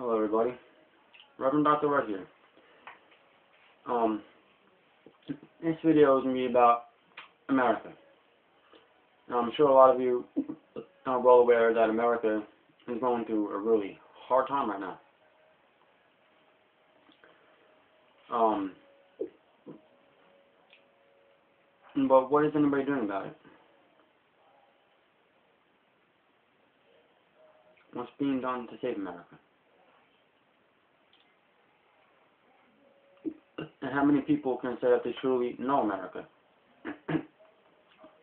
Hello everybody, ReverendDrRed here. This video is going to be about America. Now, I'm sure a lot of you are well aware that America is going through a really hard time right now. But what is anybody doing about it? What's being done to save America? And how many people can say that they truly know America?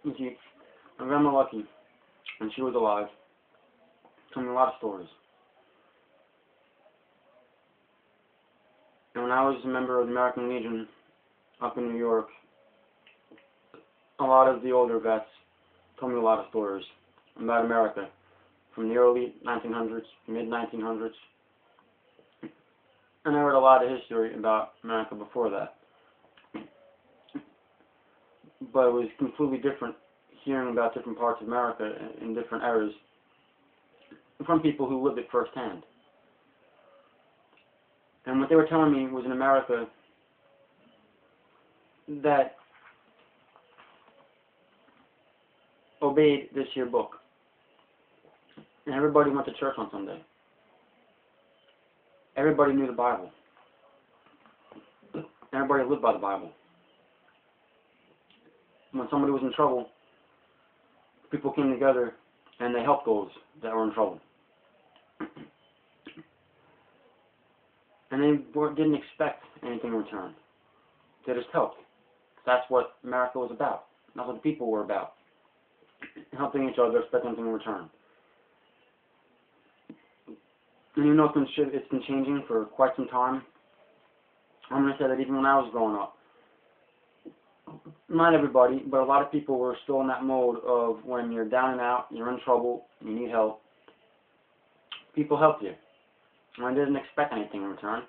You see, my grandma Lucky, when she was alive, told me a lot of stories. And when I was a member of the American Legion up in New York, a lot of the older vets told me a lot of stories about America from the early 1900s, mid-1900s. And I read a lot of history about America before that. But it was completely different hearing about different parts of America in different eras from people who lived it firsthand. And what they were telling me was in America that obeyed this here book. And everybody went to church on Sunday. Everybody knew the Bible. Everybody lived by the Bible. When somebody was in trouble, people came together and they helped those that were in trouble. And they didn't expect anything in return. They just helped. That's what America was about. That's what the people were about. Helping each other, expecting something in return. And you know it's been changing for quite some time. I'm going to say that even when I was growing up, not everybody, but a lot of people were still in that mode of when you're down and out, you're in trouble, you need help, people help you. And they didn't expect anything in return.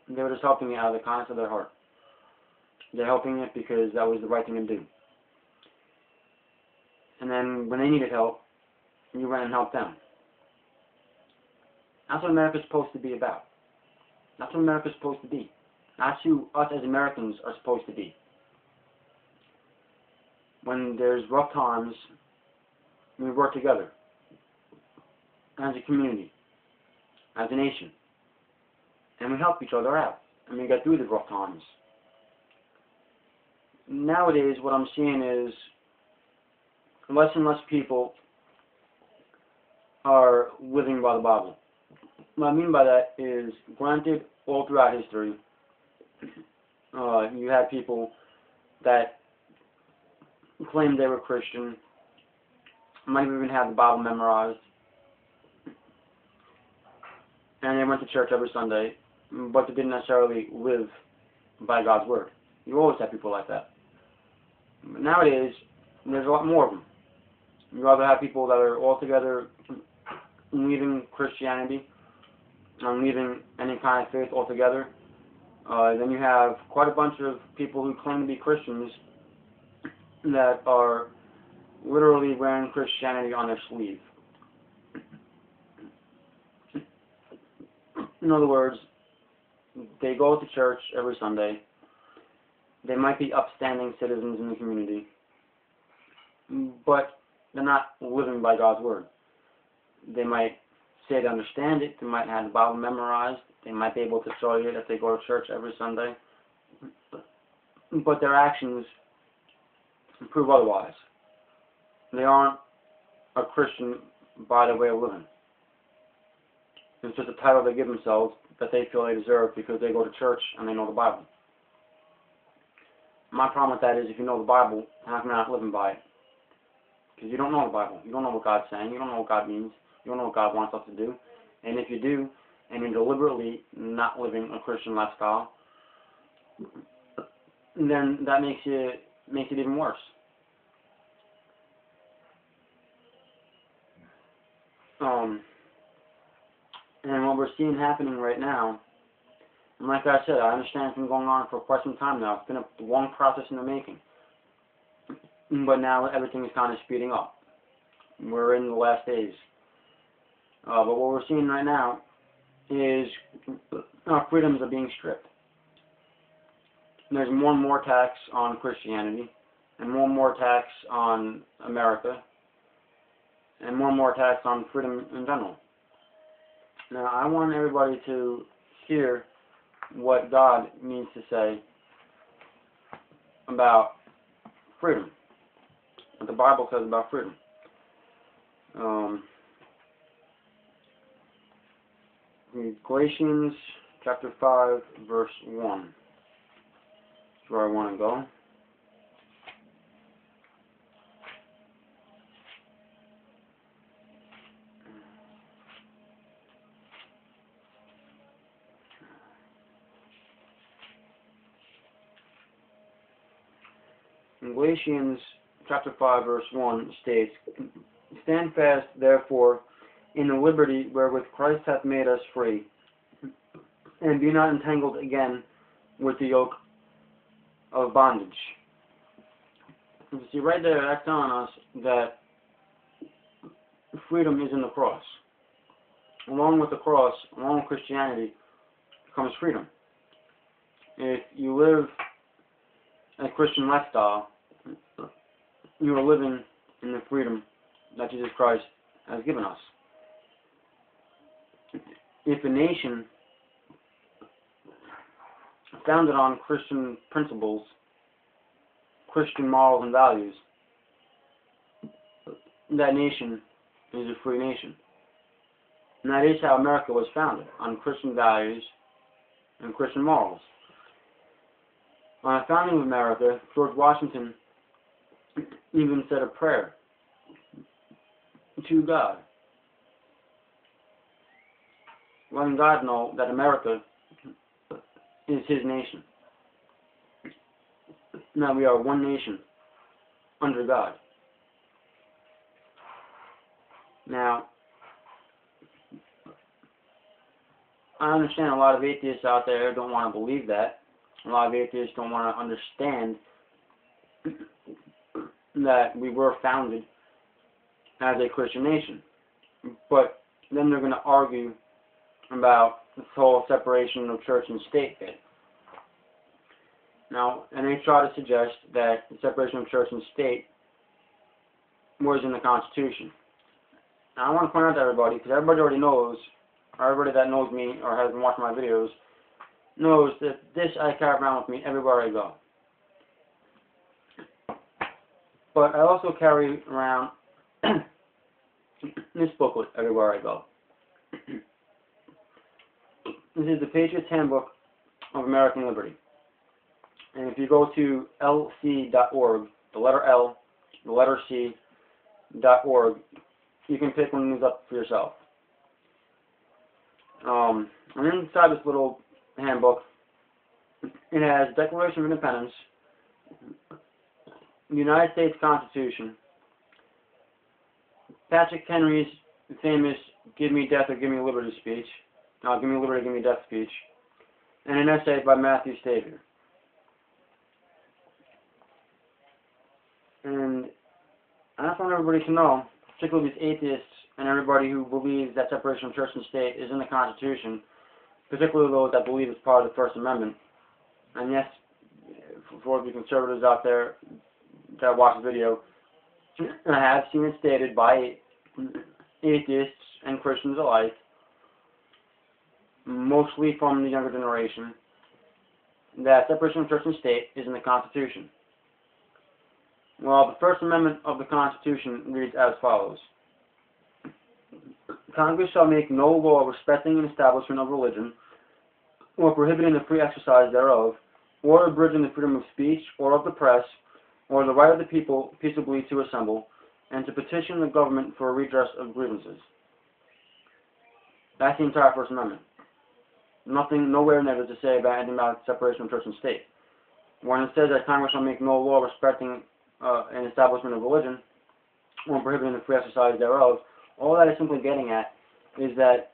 They were just helping you out of the kindness of their heart. They're helping you because that was the right thing to do. And then when they needed help, you went and helped them. That's what America's supposed to be about. That's what America's supposed to be. That's who us as Americans are supposed to be. When there's rough times, we work together as a community, as a nation, and we help each other out, and we get through the rough times. Nowadays, what I'm seeing is less and less people are living by the Bible. What I mean by that is, granted, all throughout history, you had people that claimed they were Christian, might even have the Bible memorized, and they went to church every Sunday, but they didn't necessarily live by God's Word. You always have people like that. But nowadays, there's a lot more of them. You either have people that are altogether leaving Christianity and leaving any kind of faith altogether. Then you have quite a bunch of people who claim to be Christians that are literally wearing Christianity on their sleeve. In other words, they go to church every Sunday. They might be upstanding citizens in the community, but they're not living by God's Word. They might say they understand it. They might have the Bible memorized. They might be able to show you that they go to church every Sunday. But their actions prove otherwise. They aren't a Christian by their way of living. It's just a title they give themselves that they feel they deserve because they go to church and they know the Bible. My problem with that is, if you know the Bible, how come you're not living by it? Because you don't know the Bible. You don't know what God's saying. You don't know what God means. You don't know what God wants us to do. And if you do, and you're deliberately not living a Christian lifestyle, then that makes it even worse. And what we're seeing happening right now, and like I said, I understand it's been going on for quite some time now. It's been a long process in the making. But now everything is kind of speeding up. We're in the last days. But what we're seeing right now is our freedoms are being stripped. There's more and more tax on Christianity, and more tax on America, and more tax on freedom in general. Now, I want everybody to hear what God means to say about freedom, what the Bible says about freedom. Galatians chapter 5, verse 1 is where I want to go. In Galatians chapter 5, verse 1 states, "Stand fast, therefore, in the liberty wherewith Christ hath made us free, and be not entangled again with the yoke of bondage." You see, right there, that's telling us that freedom is in the cross. Along with the cross, along with Christianity, comes freedom. If you live a Christian lifestyle, you are living in the freedom that Jesus Christ has given us. If a nation founded on Christian principles, Christian morals and values, that nation is a free nation. And that is how America was founded, on Christian values and Christian morals. On the founding of America, George Washington even said a prayer to God, letting God know that America is his nation. Now we are one nation under God. Now, I understand a lot of atheists out there don't want to believe that. A lot of atheists don't want to understand that we were founded as a Christian nation. But then they're going to argue about this whole separation of church and state bit. Now, and they try to suggest that the separation of church and state was in the Constitution. Now, I want to point out to everybody, because everybody already knows, or everybody that knows me or has been watching my videos, knows that this I carry around with me everywhere I go. But I also carry around this booklet everywhere I go. This is the Patriot's Handbook of American Liberty. And if you go to lc.org, the letter L, the letter C.org, you can pick one of these up for yourself. And inside this little handbook, it has Declaration of Independence, the United States Constitution, Patrick Henry's famous "Give me death or give me liberty" speech, give me liberty, give me death speech, and an essay by Matthew Staver. And I just want everybody to know, particularly these atheists and everybody who believes that separation of church and state is in the Constitution, particularly those that believe it's part of the First Amendment. And yes, for the conservatives out there that watch the video, I have seen it stated by atheists and Christians alike, mostly from the younger generation, that separation of church and state is in the Constitution. Well, the First Amendment of the Constitution reads as follows: Congress shall make no law respecting an establishment of religion, or prohibiting the free exercise thereof, or abridging the freedom of speech, or of the press, or the right of the people peaceably to assemble, and to petition the government for a redress of grievances. That's the entire First Amendment. Nothing, nowhere in there does it say about anything about separation of church and state. When it says that Congress shall make no law respecting an establishment of religion, or prohibiting the free exercise thereof, all that is simply getting at is that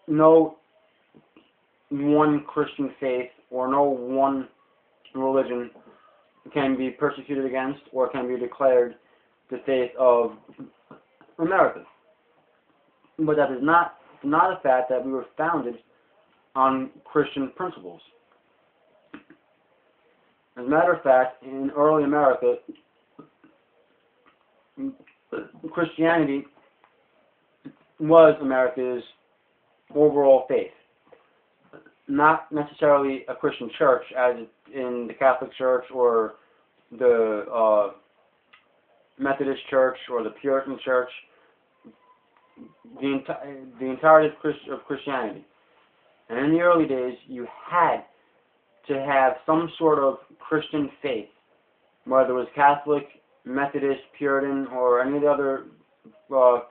no one Christian faith or no one religion can be persecuted against or can be declared the faith of America. But that does not deny the fact that we were founded on Christian principles. As a matter of fact, in early America, Christianity was America's overall faith. Not necessarily a Christian church, as in the Catholic Church or the Methodist Church or the Puritan Church. The entirety of Christianity. And in the early days, you had to have some sort of Christian faith, whether it was Catholic, Methodist, Puritan, or any of the other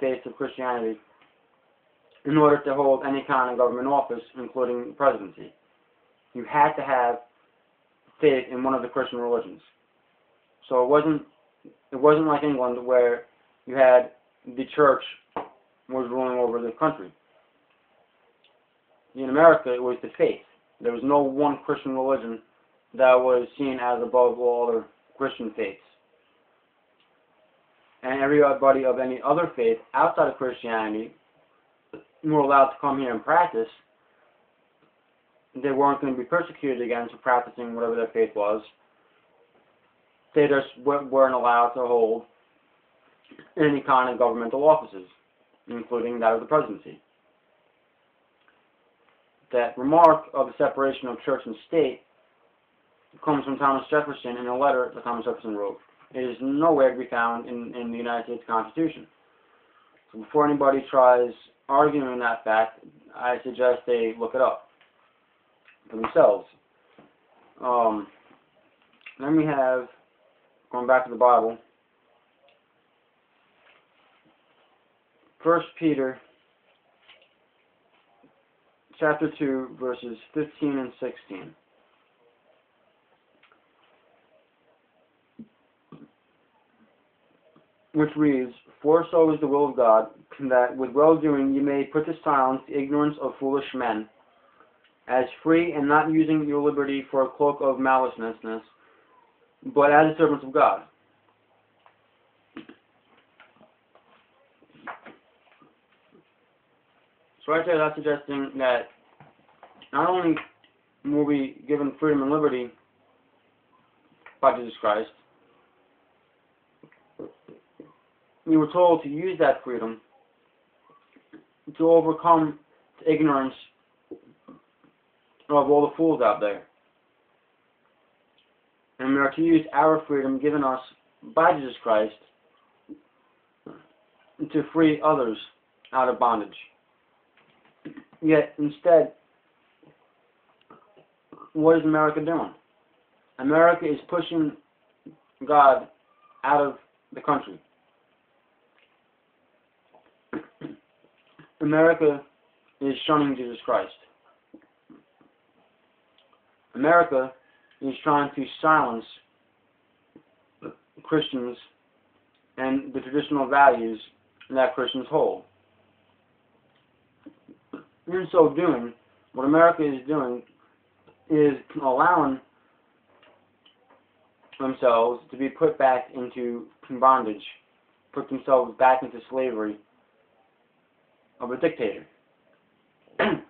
faiths of Christianity, in order to hold any kind of government office, including presidency. You had to have faith in one of the Christian religions. So it wasn't like England, where you had the church was ruling over the country. In America, it was the faith. There was no one Christian religion that was seen as above all other Christian faiths. And everybody of any other faith outside of Christianity were allowed to come here and practice. They weren't going to be persecuted against for practicing whatever their faith was. They just weren't allowed to hold any kind of governmental offices, including that of the presidency. That remark of the separation of church and state comes from Thomas Jefferson in a letter that Thomas Jefferson wrote. It is nowhere to be found in the United States Constitution. So before anybody tries arguing that fact, I suggest they look it up for themselves. Then we have, going back to the Bible, 1 Peter chapter 2, verses 15 and 16. Which reads, "For so is the will of God, that with well-doing you may put to silence the ignorance of foolish men, as free and not using your liberty for a cloak of maliciousness, but as the servants of God." So right there, that's suggesting that not only were we given freedom and liberty by Jesus Christ, we were told to use that freedom to overcome the ignorance of all the fools out there. And we are to use our freedom given us by Jesus Christ to free others out of bondage. Yet, instead, what is America doing? America is pushing God out of the country. America is shunning Jesus Christ. America is trying to silence Christians and the traditional values that Christians hold. In so doing, what America is doing is allowing themselves to be put back into bondage, put themselves back into slavery of a dictator. I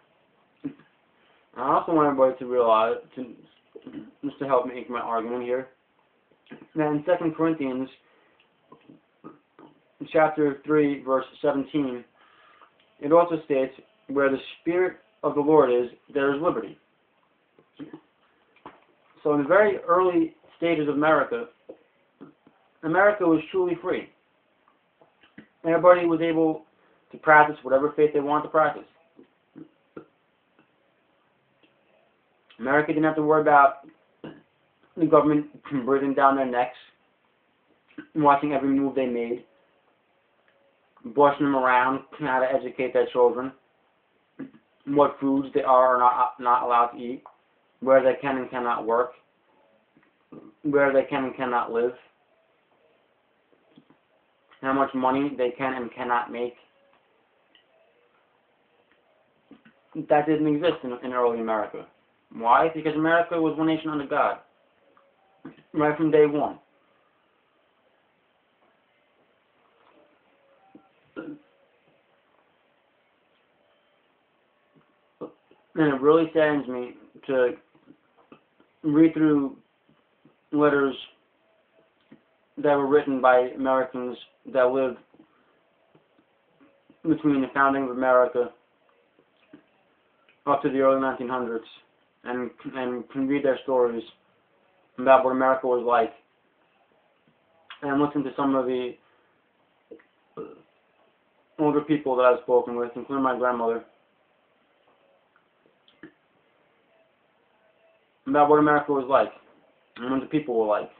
also want everybody to realize, just to help make my argument here, that in 2 Corinthians chapter 3, verse 17, it also states, "Where the Spirit of the Lord is, there is liberty." So in the very early stages of America, America was truly free. Everybody was able to practice whatever faith they wanted to practice. America didn't have to worry about the government breathing down their necks, watching every move they made, bossing them around, how to educate their children, what foods they are or not allowed to eat, where they can and cannot work, where they can and cannot live, how much money they can and cannot make. That didn't exist in early America. Why? Because America was one nation under God, right from day one. And it really saddens me to read through letters that were written by Americans that lived between the founding of America up to the early 1900s, and can read their stories about what America was like, and listen to some of the older people that I've spoken with, including my grandmother, about what America was like and what the people were like.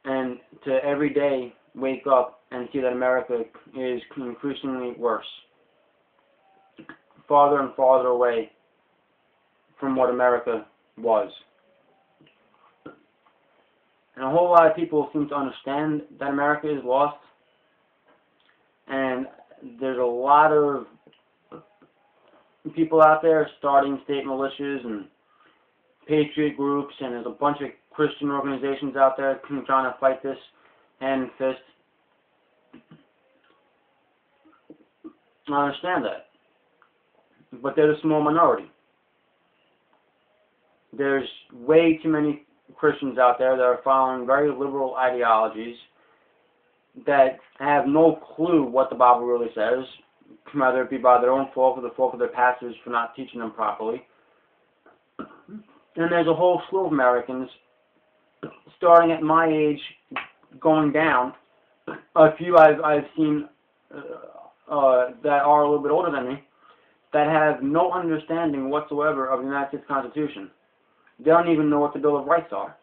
And to every day wake up and see that America is increasingly worse, farther and farther away from what America was. And a whole lot of people seem to understand that America is lost, and there's a lot of people out there starting state militias and patriot groups, and there's a bunch of Christian organizations out there trying to fight this hand and fist. I understand that, but they're the small minority. There's way too many Christians out there that are following very liberal ideologies that have no clue what the Bible really says, whether it be by their own fault or the fault of their pastors for not teaching them properly. And there's a whole slew of Americans, starting at my age, going down. A few I've seen that are a little bit older than me, that have no understanding whatsoever of the United States Constitution. They don't even know what the Bill of Rights are,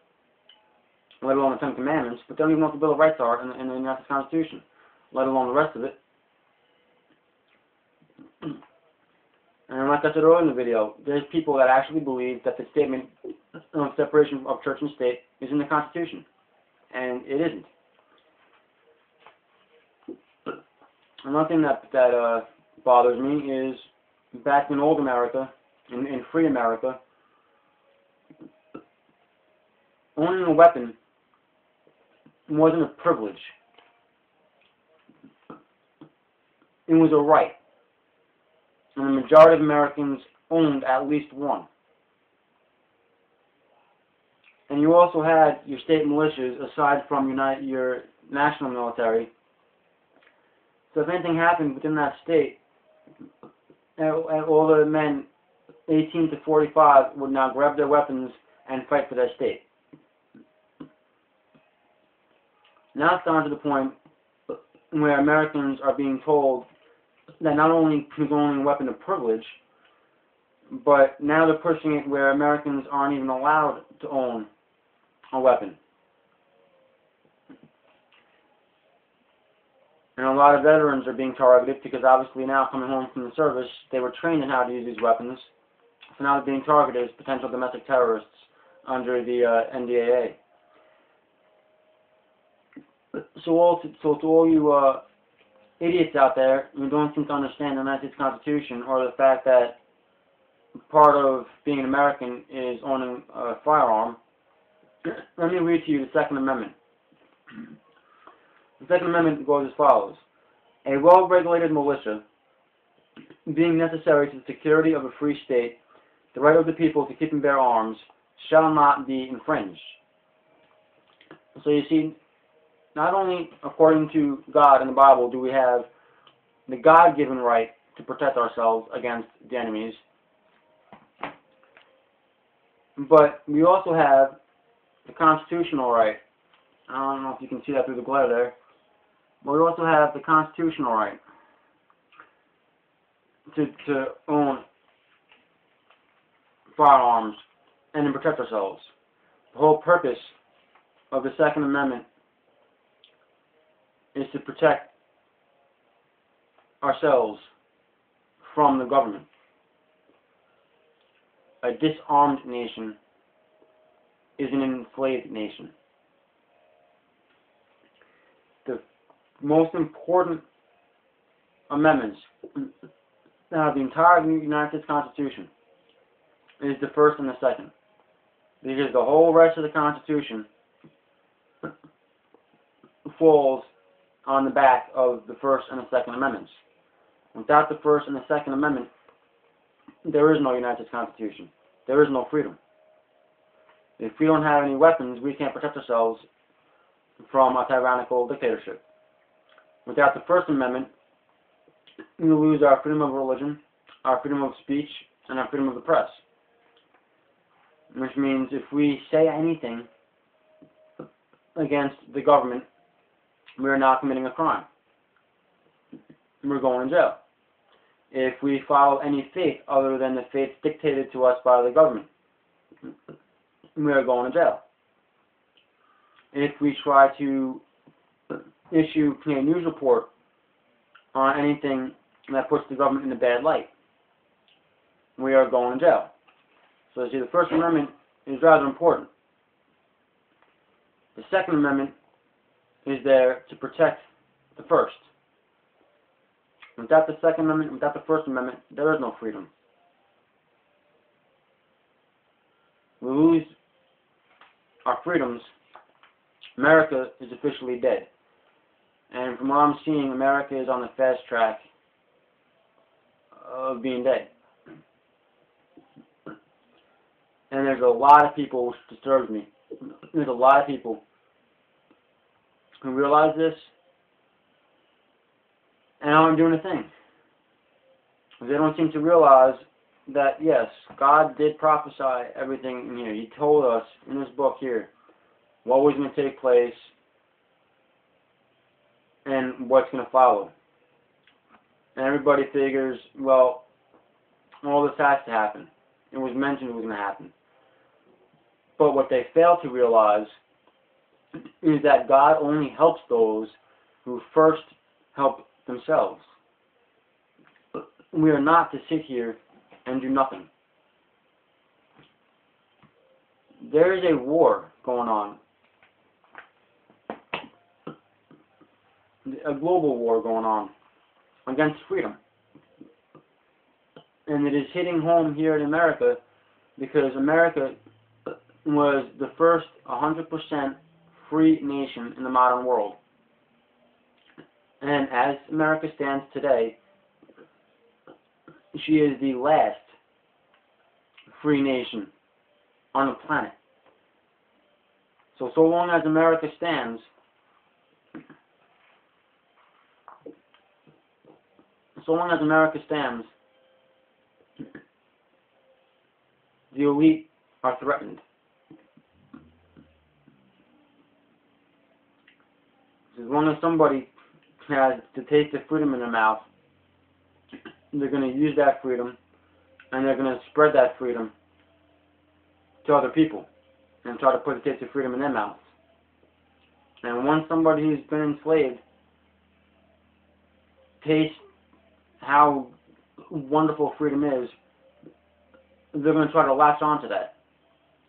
let alone the Ten Commandments, but they don't even know what the Bill of Rights are in the United States Constitution, let alone the rest of it. And like I said earlier in the video, there's people that actually believe that the statement of separation of church and state is in the Constitution, and it isn't. Another thing that bothers me is back in old America, in free America, owning a weapon wasn't a privilege. It was a right. And the majority of Americans owned at least one. And you also had your state militias aside from your national military. So if anything happened within that state, all the men 18 to 45 would now grab their weapons and fight for their state. Now it's down to the point where Americans are being told that not only is owning a weapon a privilege, but now they're pushing it where Americans aren't even allowed to own a weapon. And a lot of veterans are being targeted because obviously now coming home from the service, they were trained in how to use these weapons. So now they're being targeted as potential domestic terrorists under the NDAA. So to all you idiots out there who don't seem to understand the United States Constitution, or the fact that part of being an American is owning a firearm, let me read to you the Second Amendment. The Second Amendment goes as follows. A well-regulated militia, being necessary to the security of a free state, the right of the people to keep and bear arms, shall not be infringed. So you see, not only according to God in the Bible do we have the God-given right to protect ourselves against the enemies, but we also have the constitutional right. I don't know if you can see that through the glare there, but we also have the constitutional right to own firearms and to protect ourselves. The whole purpose of the Second Amendment is to protect ourselves from the government. A disarmed nation is an enslaved nation. The most important amendments out of the entire United States Constitution is the first and the second, because the whole rest of the Constitution falls on the back of the First and the Second Amendments. Without the First and the Second Amendment, there is no United States Constitution. There is no freedom. If we don't have any weapons, we can't protect ourselves from a tyrannical dictatorship. Without the First Amendment, we lose our freedom of religion, our freedom of speech, and our freedom of the press. Which means if we say anything against the government, we are now committing a crime. We're going to jail. If we follow any faith other than the faith dictated to us by the government, we are going to jail. If we try to issue a news report on anything that puts the government in a bad light, we are going to jail. So you see, the First Amendment is rather important. The Second Amendment is there to protect the First. Without the Second Amendment, without the First Amendment, there is no freedom. We lose our freedoms. America is officially dead. And from what I'm seeing, America is on the fast track of being dead. And there's a lot of people, which disturbs me. There's a lot of people who realize this and aren't doing a thing. They don't seem to realize that, yes, God did prophesy everything in here. He told us in this book here what was going to take place and what's going to follow. And everybody figures, well, all this has to happen. It was mentioned it was going to happen. But what they fail to realize is that God only helps those who first help themselves. We are not to sit here and do nothing. There is a war going on. A global war going on against freedom. And it is hitting home here in America because America was the first 100% free nation in the modern world. And as America stands today, she is the last free nation on the planet. So long as America stands, the elite are threatened. As long as somebody has to take the freedom in their mouth, they're going to use that freedom and they're going to spread that freedom to other people and try to put the taste of freedom in their mouths. And once somebody who's been enslaved tastes how wonderful freedom is, they're going to try to latch on to that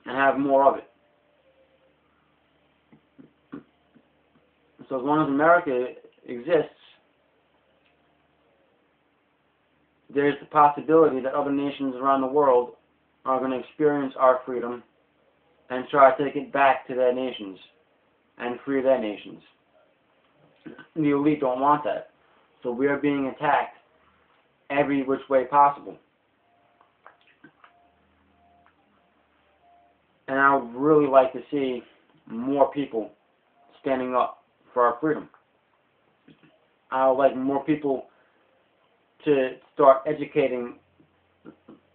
and have more of it. So as long as America exists, there's the possibility that other nations around the world are going to experience our freedom and try to take it back to their nations and free their nations. The elite don't want that. So we are being attacked every which way possible. And I would really like to see more people standing up for our freedom. I would like more people to start educating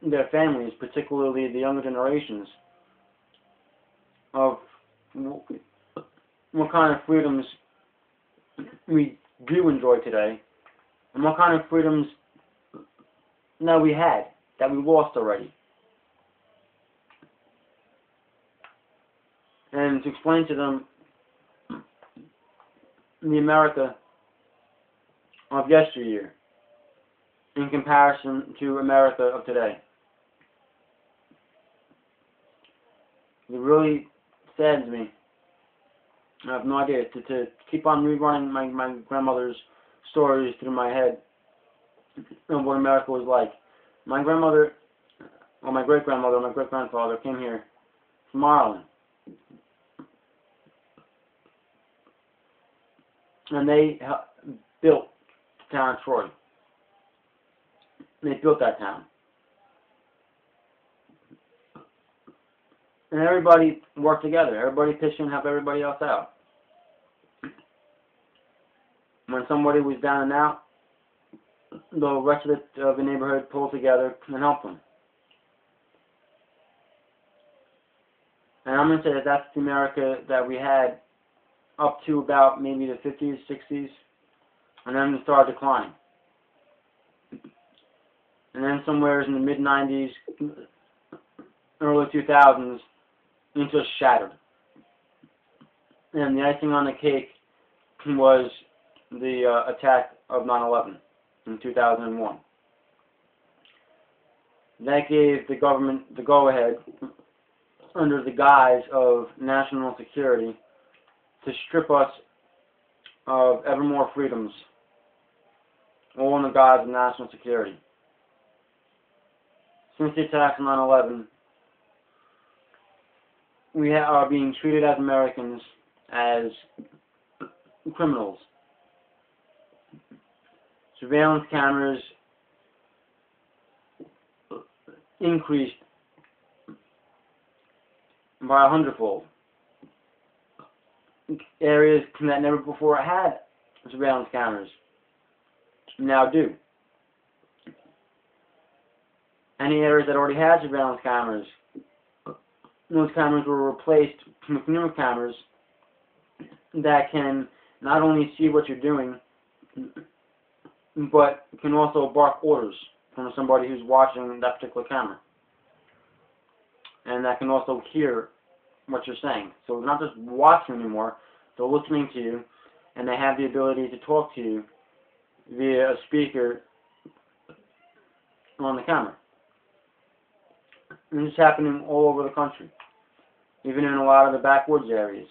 their families, particularly the younger generations, of what kind of freedoms we do enjoy today and what kind of freedoms that we had, that we lost already. And to explain to them the America of yesteryear in comparison to America of today. It really saddens me. I have no idea. To keep on rerunning my grandmother's stories through my head of what America was like. My grandmother, or my great-grandmother, or my great-grandfather came here from Ireland. And they built the town of Troy. they built that town. And everybody worked together. Everybody pitched in and helped everybody else out. When somebody was down and out, the rest of the neighborhood pulled together and helped them. And I'm going to say that that's the America that we had up to about maybe the 50s, 60s, and then it started declining. And then somewhere in the mid-90s, early 2000s, it just shattered. And the icing on the cake was the attack of 9/11 in 2001. That gave the government the go-ahead, under the guise of national security, to strip us of ever more freedoms, all in the guise of national security. Since the attacks on 9/11, we are being treated as Americans as criminals. Surveillance cameras increased by 100-fold. Areas that never before had surveillance cameras now do. Any areas that already had surveillance cameras, those cameras were replaced with newer cameras that can not only see what you're doing, but can also bark orders from somebody who's watching that particular camera. And that can also hear what you're saying. So they're not just watching anymore, they're listening to you, and they have the ability to talk to you via a speaker on the camera. And it's happening all over the country, even in a lot of the backwoods areas.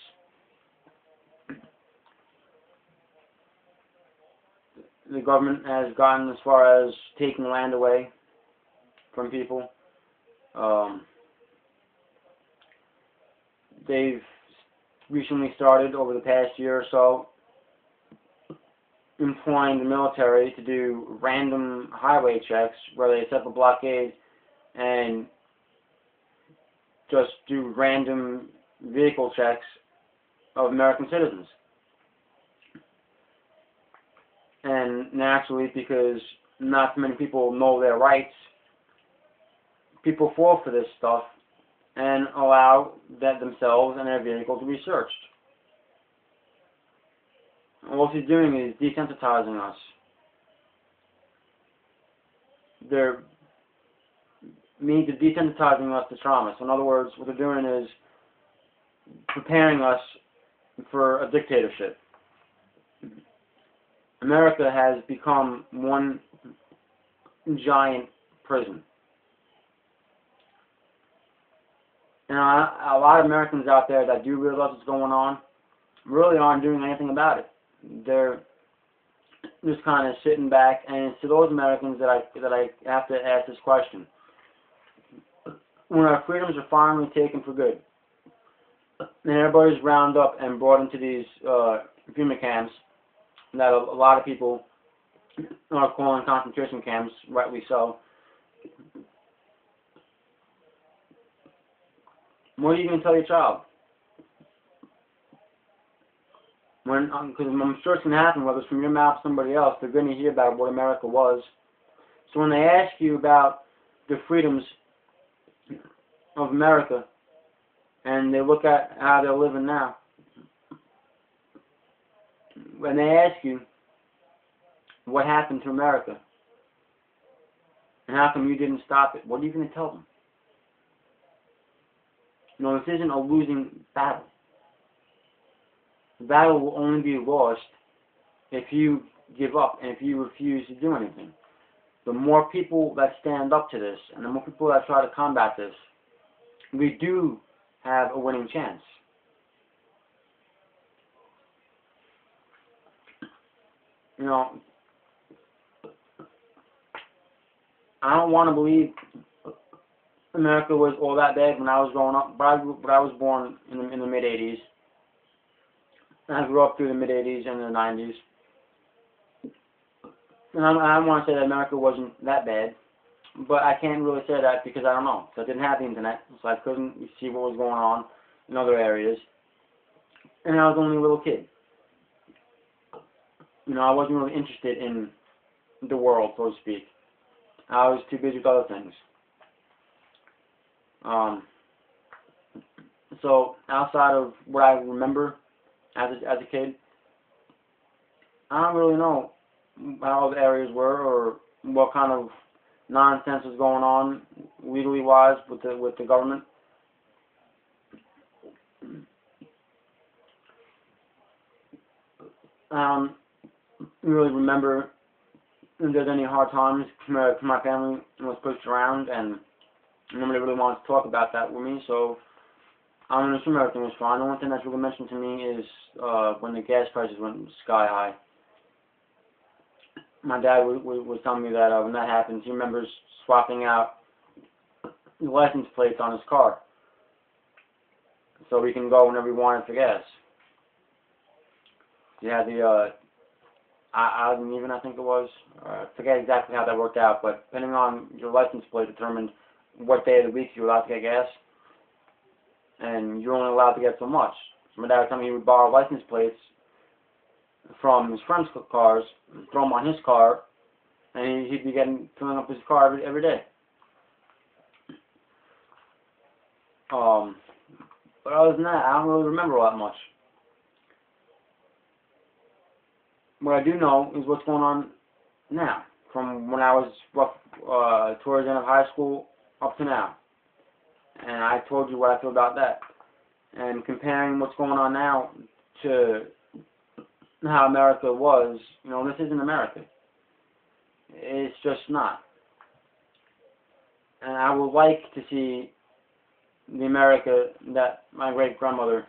The government has gotten as far as taking land away from people. They've recently started, over the past year or so, employing the military to do random highway checks where they set up a blockade and just do random vehicle checks of American citizens. And naturally, because not many people know their rights, people fall for this stuff and allow that themselves and their vehicle to be searched. And what he's doing is desensitizing us. They're means of desensitizing us to trauma. So in other words, what they're doing is preparing us for a dictatorship. America has become one giant prison. And a lot of Americans out there that do realize what's going on really aren't doing anything about it. They're just kind of sitting back, and it's to those Americans that I have to ask this question. When our freedoms are finally taken for good, and everybody's rounded up and brought into these FEMA camps that a lot of people are calling concentration camps, rightly so, what are you going to tell your child? Because I'm sure it's going to happen, whether it's from your mouth or somebody else, they're going to hear about what America was. So when they ask you about the freedoms of America, and they look at how they're living now, when they ask you what happened to America, and how come you didn't stop it, what are you going to tell them? You know, this isn't a losing battle. The battle will only be lost if you give up and if you refuse to do anything. The more people that stand up to this, and the more people that try to combat this, we do have a winning chance. You know, I don't want to believe America was all that bad when I was growing up, but I was born in the mid-'80s. I grew up through the mid-'80s and the '90s. And I want to say that America wasn't that bad, but I can't really say that because I don't know. So I didn't have the internet, so I couldn't see what was going on in other areas. And I was only a little kid. You know, I wasn't really interested in the world, so to speak. I was too busy with other things. So outside of what I remember as a kid, I don't really know how the areas were or what kind of nonsense was going on legally wise with the government. Really remember if there's any hard times my family was pushed around, and nobody really wanted to talk about that with me, so I'm going to assume everything was fine. The only thing that's really mentioned to me is when the gas prices went sky high. My dad was telling me that when that happens, he remembers swapping out the license plates on his car so we can go whenever we wanted for gas. He had the I think it was. I forget exactly how that worked out, but depending on your license plate determined what day of the week you were allowed to get gas, and you're only allowed to get so much. So my dad was telling me he would borrow license plates from his friends' cars, throw them on his car, and he'd be filling up his car every day. But other than that, I don't really remember all that much. What I do know is what's going on now, from when I was towards the end of high school up to now. And I told you what I feel about that. And comparing what's going on now to how America was, you know, this isn't America. It's just not. And I would like to see the America that my great-grandfather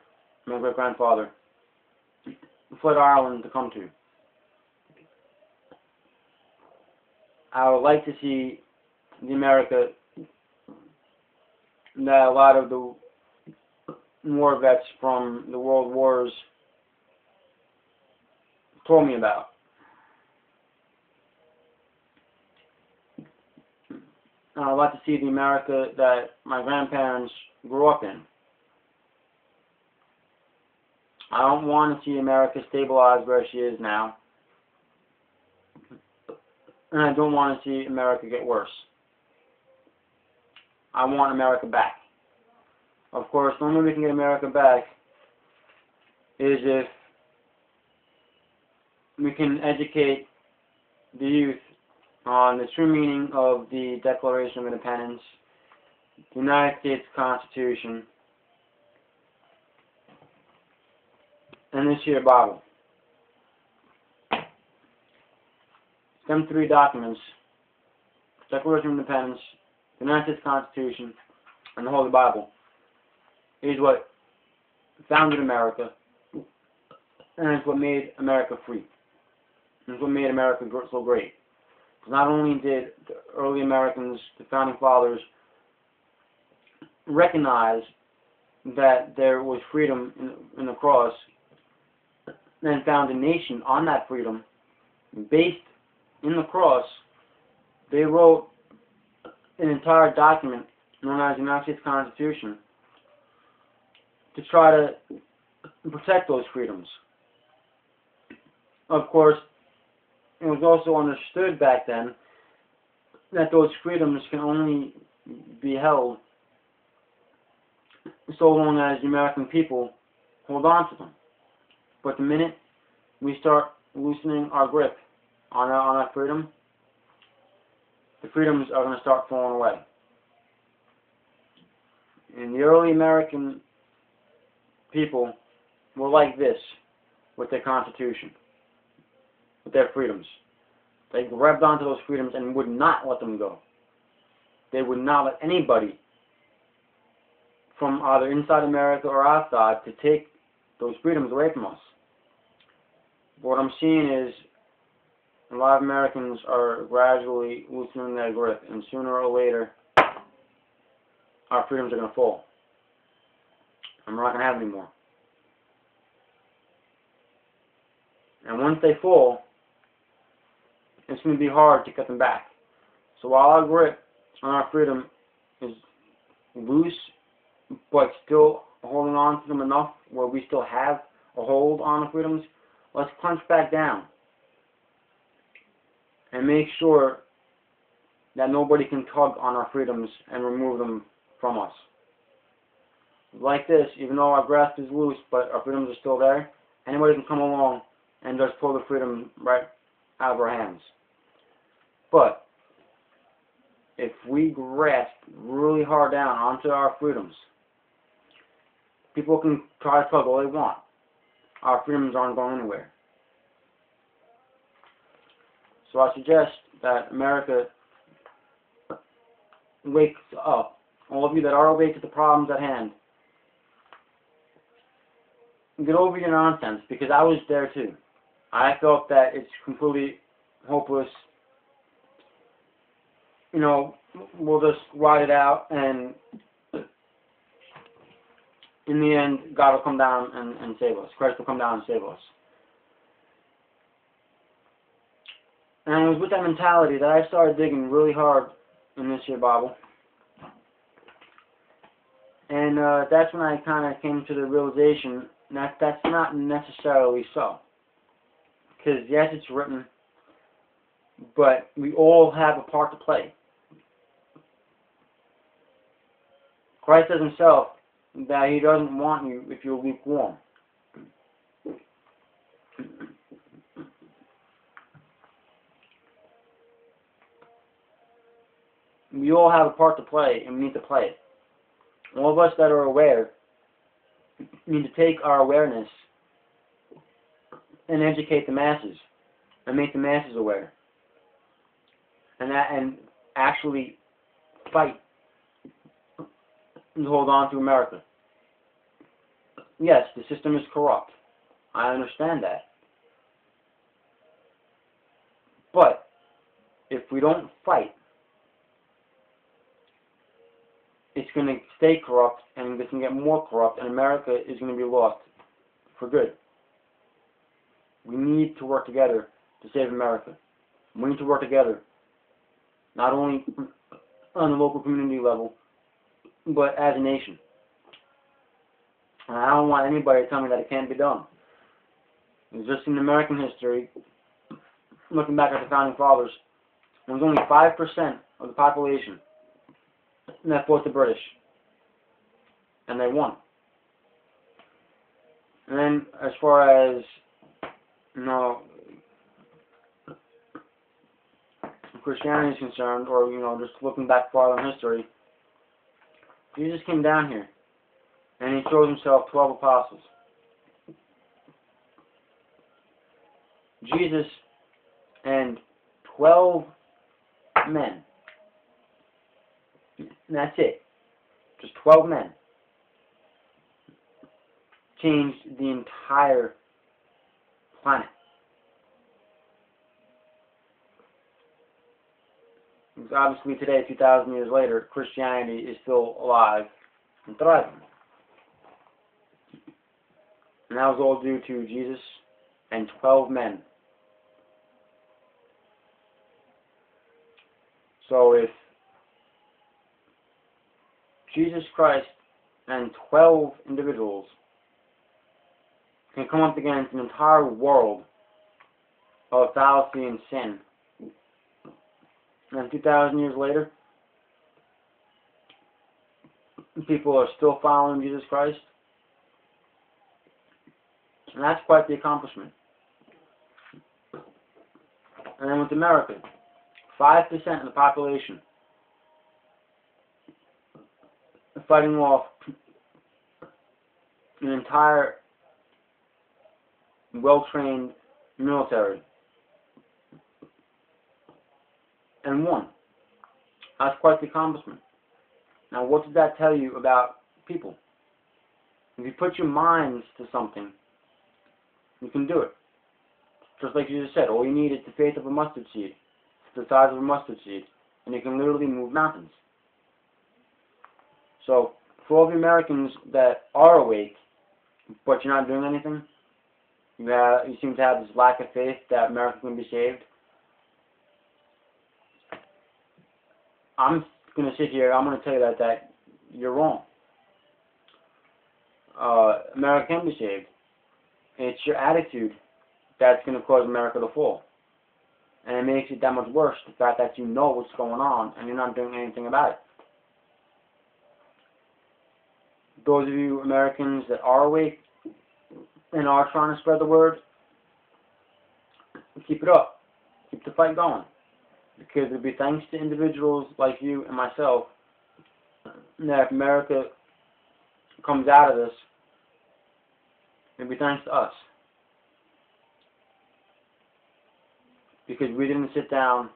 fled Ireland to come to. I would like to see the America that a lot of the war vets from the world wars told me about. I would like to see the America that my grandparents grew up in. I don't want to see America stabilized where she is now. And I don't want to see America get worse. I want America back. Of course, the only way we can get America back is if we can educate the youth on the true meaning of the Declaration of Independence, the United States Constitution, and this here Bible. Them three documents, Declaration of Independence, the United States Constitution, and the Holy Bible, is what founded America, and it's what made America free. And it's what made America so great. Because not only did the early Americans, the founding fathers, recognize that there was freedom in the cross, and found a nation on that freedom based in the cross, they wrote an entire document known as the United States Constitution to try to protect those freedoms. Of course, it was also understood back then that those freedoms can only be held so long as the American people hold on to them. But the minute we start loosening our grip on that freedom, the freedoms are going to start falling away. And the early American people were like this with their Constitution, with their freedoms. They grabbed onto those freedoms and would not let them go. They would not let anybody from either inside America or outside to take those freedoms away from us. What I'm seeing is a lot of Americans are gradually loosening their grip, and sooner or later, our freedoms are going to fall. And we're not going to have any more. And once they fall, it's going to be hard to cut them back. So while our grip on our freedom is loose, but still holding on to them enough where we still have a hold on the freedoms, let's clench back down and make sure that nobody can tug on our freedoms and remove them from us. Like this, even though our grasp is loose, but our freedoms are still there, anybody can come along and just pull the freedom right out of our hands. But if we grasp really hard down onto our freedoms, people can try to tug all they want. Our freedoms aren't going anywhere. So I suggest that America wakes up. All of you that are awake to the problems at hand, get over your nonsense, because I was there too. I felt that it's completely hopeless. You know, we'll just ride it out, and in the end, God will come down and save us. Christ will come down and save us. And it was with that mentality that I started digging really hard in this year Bible. And that's when I kind of came to the realization that that's not necessarily so. Because yes, it's written, but we all have a part to play. Christ says himself that he doesn't want you if you're lukewarm. We all have a part to play, and we need to play it. All of us that are aware need to take our awareness and educate the masses and make the masses aware, and actually fight and hold on to America. Yes, the system is corrupt. I understand that. But if we don't fight, it's going to stay corrupt, and it's going to get more corrupt, and America is going to be lost for good. We need to work together to save America. We need to work together, not only on the local community level, but as a nation. And I don't want anybody to tell me that it can't be done. It's just in American history, looking back at the Founding Fathers, there was only 5% of the population that fought the British, and they won. And then, as far as Christianity is concerned, or just looking back farther in history, Jesus came down here, and he chose himself 12 apostles. Jesus and 12 men. And that's it. Just 12 men. Changed the entire planet. Because obviously today, 2,000 years later, Christianity is still alive and thriving. And that was all due to Jesus and 12 men. So if Jesus Christ and 12 individuals can come up against an entire world of fallacy and sin, and 2,000 years later, people are still following Jesus Christ, and that's quite the accomplishment. And then with America, 5% of the population fighting off an entire well-trained military, and won. That's quite the accomplishment. Now, what does that tell you about people? If you put your minds to something, you can do it. Just like you just said, all you need is the faith of a mustard seed. It's the size of a mustard seed, and you can literally move mountains. So, for all the Americans that are awake, but you're not doing anything, you seem to have this lack of faith that America can be saved, I'm going to sit here, I'm going to tell you that you're wrong. America can be saved. It's your attitude that's going to cause America to fall. And it makes it that much worse, the fact that you know what's going on and you're not doing anything about it. Those of you Americans that are awake and are trying to spread the word, keep it up. Keep the fight going. Because it'll be thanks to individuals like you and myself that if America comes out of this, it'll be thanks to us. Because we didn't sit down,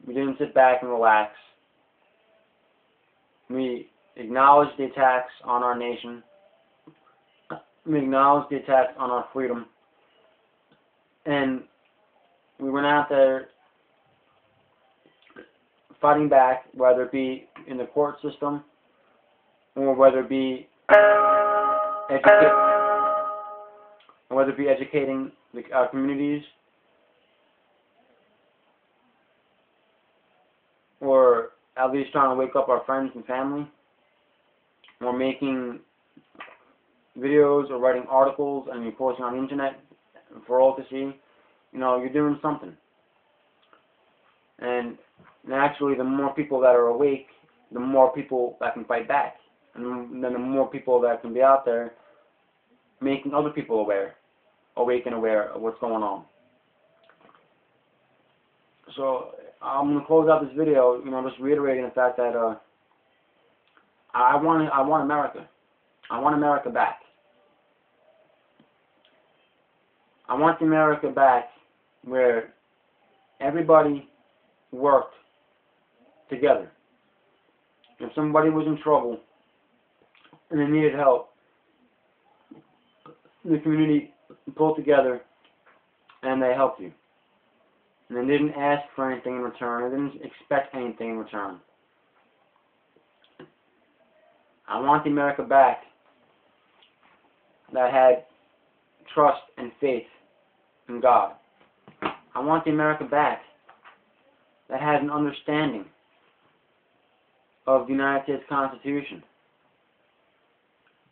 we didn't sit back and relax. We acknowledged the attacks on our nation. We acknowledged the attacks on our freedom. And we went out there fighting back, whether it be in the court system or whether it be educating our communities, or at least trying to wake up our friends and family, or making videos or writing articles and you're posting on the internet for all to see. You know, you're doing something. And naturally, the more people that are awake, the more people that can fight back. And then the more people that can be out there making other people awake and aware of what's going on. So I'm going to close out this video, just reiterating the fact that I want America. I want America back. I want the America back where everybody worked together. If somebody was in trouble and they needed help, the community pulled together and they helped you. And they didn't ask for anything in return. They didn't expect anything in return. I want the America back that had trust and faith in God. I want the America back that had an understanding of the United States Constitution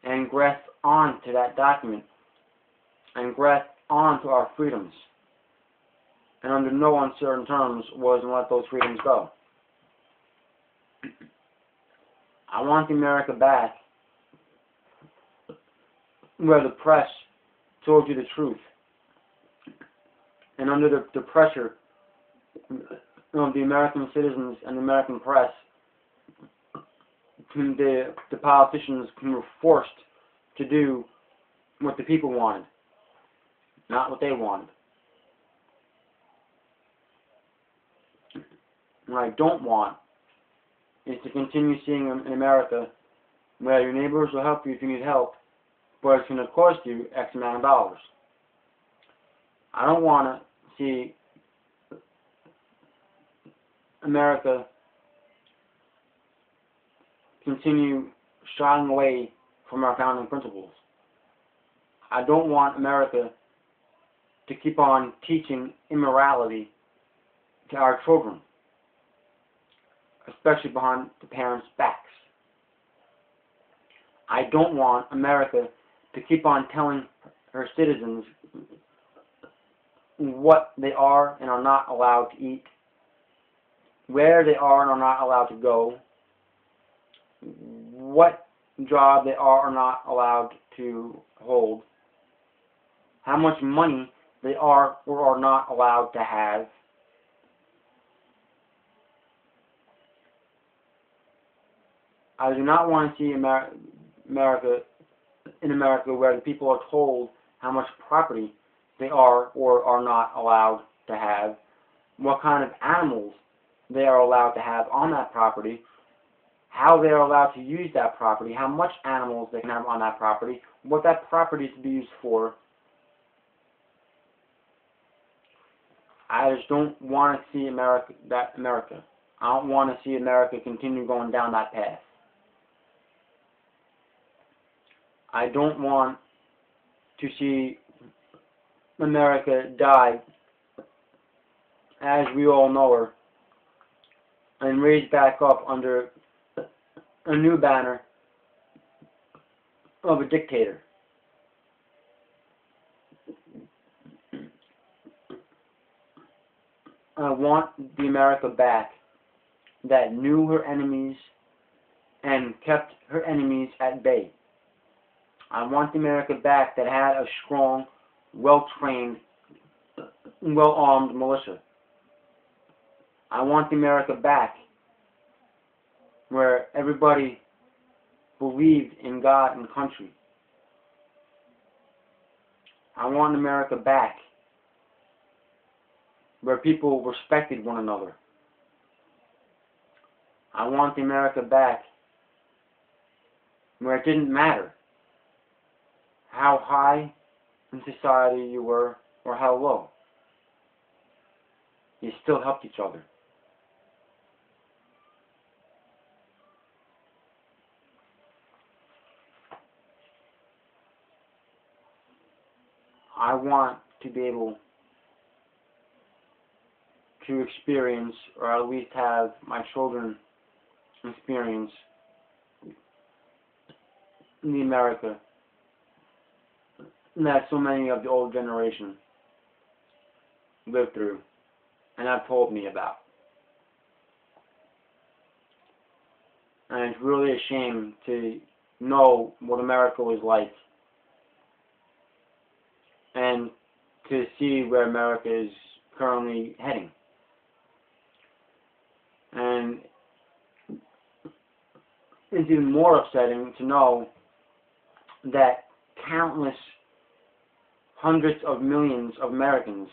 and grasped onto that document and grasped onto our freedoms and under no uncertain terms was to let those freedoms go. I want the America back where the press told you the truth, and under the pressure of the American citizens and the American press, the politicians were forced to do what the people wanted, not what they wanted. What I don't want is to continue seeing in America where your neighbors will help you if you need help, but it's going to cost you X amount of dollars. I don't want to see America continue shying away from our founding principles. I don't want America to keep on teaching immorality to our children, especially behind the parents' backs. I don't want America to keep on telling her citizens what they are and are not allowed to eat, where they are and are not allowed to go, what job they are or not allowed to hold, how much money they are or are not allowed to have. I do not want to see America where the people are told how much property they are or are not allowed to have, what kind of animals they are allowed to have on that property, how they are allowed to use that property, how much animals they can have on that property, what that property is to be used for. I just don't want to see America. I don't want to see America continue going down that path. I don't want to see America die as we all know her and raised back up under a new banner of a dictator. I want the America back that knew her enemies and kept her enemies at bay. I want the America back that had a strong, well-trained, well-armed militia. I want the America back where everybody believed in God and country. I want America back where people respected one another. I want the America back where it didn't matter how high in society you were or how low. You still helped each other. I want to be able to experience, or at least have my children experience, the America that so many of the old generation lived through and have told me about. And it's really a shame to know what America was like and to see where America is currently heading. And it's even more upsetting to know that countless hundreds of millions of Americans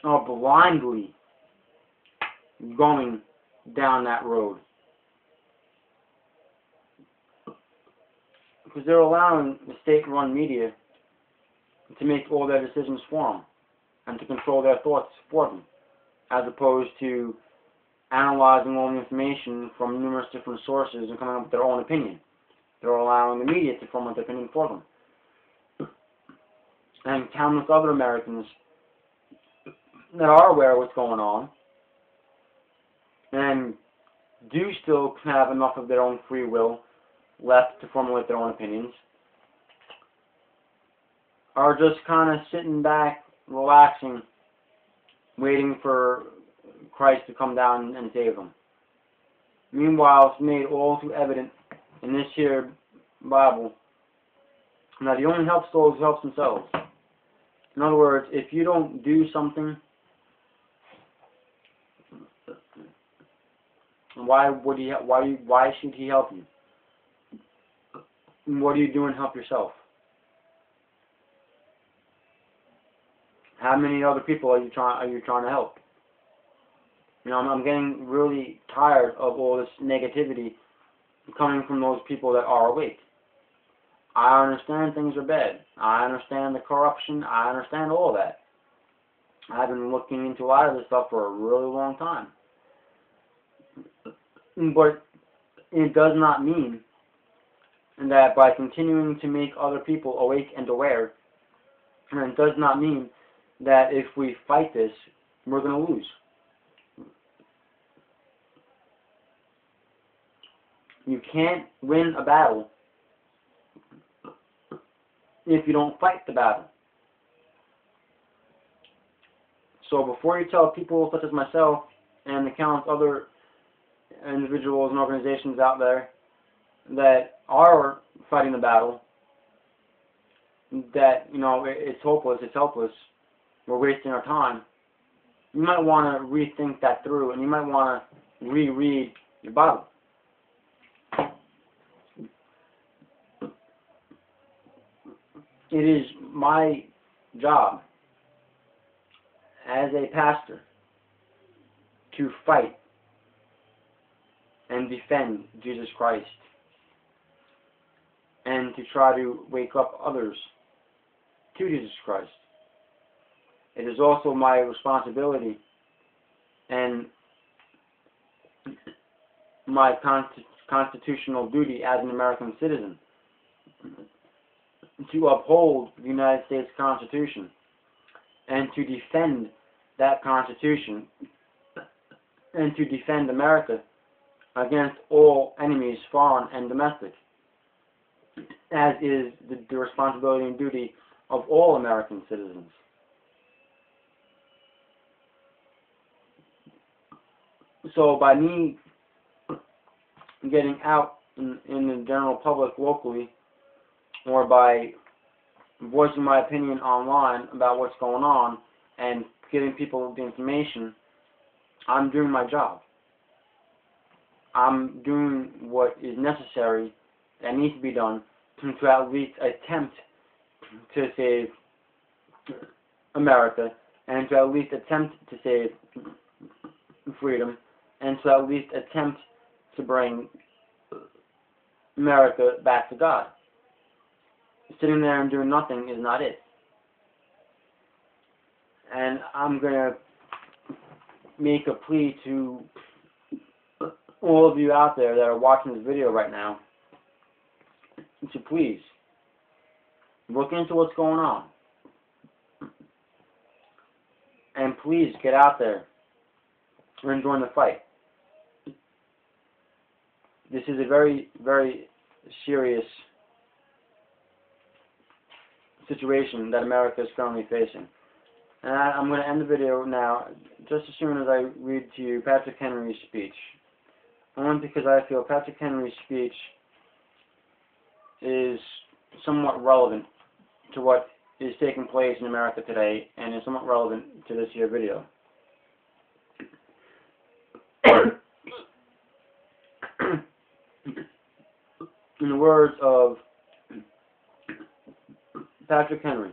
are blindly going down that road. Because they're allowing the state-run media to make all their decisions for them and to control their thoughts for them, as opposed to analyzing all the information from numerous different sources and coming up with their own opinion. They're allowing the media to form their opinion for them. And countless other Americans that are aware of what's going on and do still have enough of their own free will left to formulate their own opinions are just kind of sitting back, relaxing, waiting for Christ to come down and save them. Meanwhile, it's made all too evident in this here Bible that He only helps those who help themselves. In other words, if you don't do something, why should He help you? What are you doing to help yourself? How many other people are you trying to help? You know, I'm getting really tired of all this negativity coming from those people that are awake. I understand things are bad. I understand the corruption. I understand all that. I've been looking into a lot of this stuff for a really long time. But it does not mean that by continuing to make other people awake and aware, and it does not mean that if we fight this, we're going to lose. You can't win a battle if you don't fight the battle. So before you tell people such as myself and the countless other individuals and organizations out there that are fighting the battle, that, you know, it's hopeless, it's helpless, we're wasting our time, you might want to rethink that through, and you might want to reread your Bible. It is my job as a pastor to fight and defend Jesus Christ and to try to wake up others to Jesus Christ. It is also my responsibility and my constitutional duty as an American citizen to uphold the United States Constitution and to defend that Constitution and to defend America against all enemies, foreign and domestic, as is the responsibility and duty of all American citizens. So by me getting out in the general public locally, or by voicing my opinion online about what's going on and giving people the information, I'm doing my job. I'm doing what is necessary, that needs to be done, to at least attempt to save America, and to at least attempt to save freedom, and to at least attempt to bring America back to God. Sitting there and doing nothing is not it. And I'm going to make a plea to all of you out there that are watching this video right now to please look into what's going on. And please get out there and join the fight. This is a very, very serious situation that America is currently facing. And I'm going to end the video now, just as soon as I read to you Patrick Henry's speech. Only because I feel Patrick Henry's speech is somewhat relevant to what is taking place in America today, and is somewhat relevant to this here video. In the words of Patrick Henry,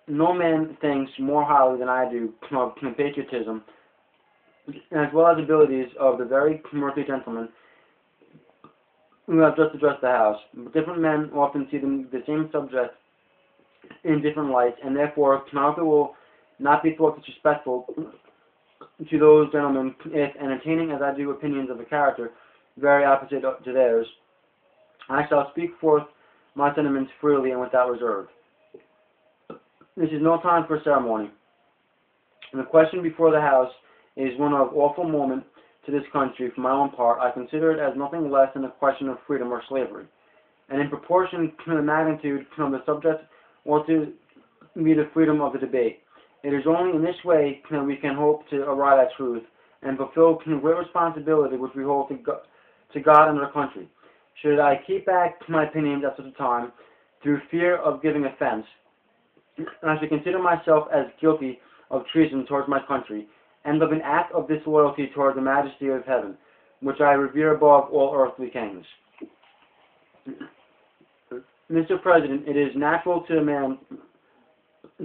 no man thinks more highly than I do of patriotism, as well as abilities of the very worthy gentleman who have just addressed the House. Different men often see the same subject in different lights, and therefore America will not be thought disrespectful to those gentlemen if, entertaining as I do opinions of a character very opposite to theirs, I shall speak forth my sentiments freely and without reserve. This is no time for ceremony. And the question before the House is one of awful moment to this country. For my own part, I consider it as nothing less than a question of freedom or slavery. And in proportion to the magnitude of the subject ought to be the freedom of the debate. It is only in this way that we can hope to arrive at truth and fulfill the great responsibility which we hold to God and our country. Should I keep back my opinions at such a time through fear of giving offense, I should consider myself as guilty of treason towards my country, and of an act of disloyalty toward the majesty of heaven, which I revere above all earthly kings. Mr. President, it is natural to a man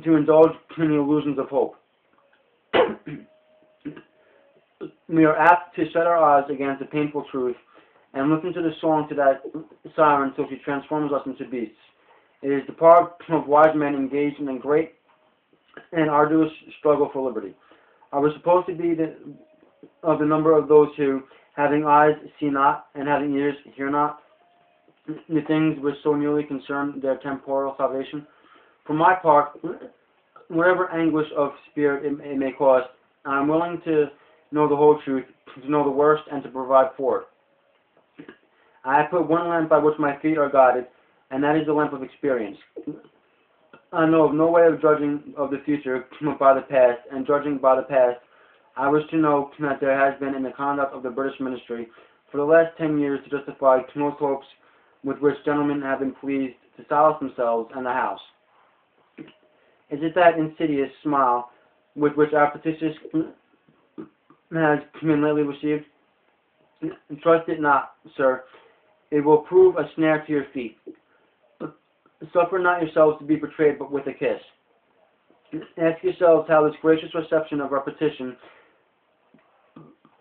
to indulge in the illusions of hope. We are apt to shut our eyes against the painful truth and listen to the song to that siren till she transforms us into beasts. It is the part of wise men engaged in a great and arduous struggle for liberty. Are we supposed to be of the number of those who, having eyes, see not, and having ears, hear not, the things which so nearly concern their temporal salvation? For my part, whatever anguish of spirit it may cause, I am willing to know the whole truth, to know the worst, and to provide for it. I have put one lamp by which my feet are guided, and that is the lamp of experience. I know of no way of judging of the future by the past, and judging by the past, I wish to know that there has been in the conduct of the British ministry for the last 10 years to justify most hopes with which gentlemen have been pleased to solace themselves and the House. Is it that insidious smile with which our petition has been lately received? Trust it not, sir. It will prove a snare to your feet. Suffer not yourselves to be betrayed but with a kiss. Ask yourselves how this gracious reception of our petition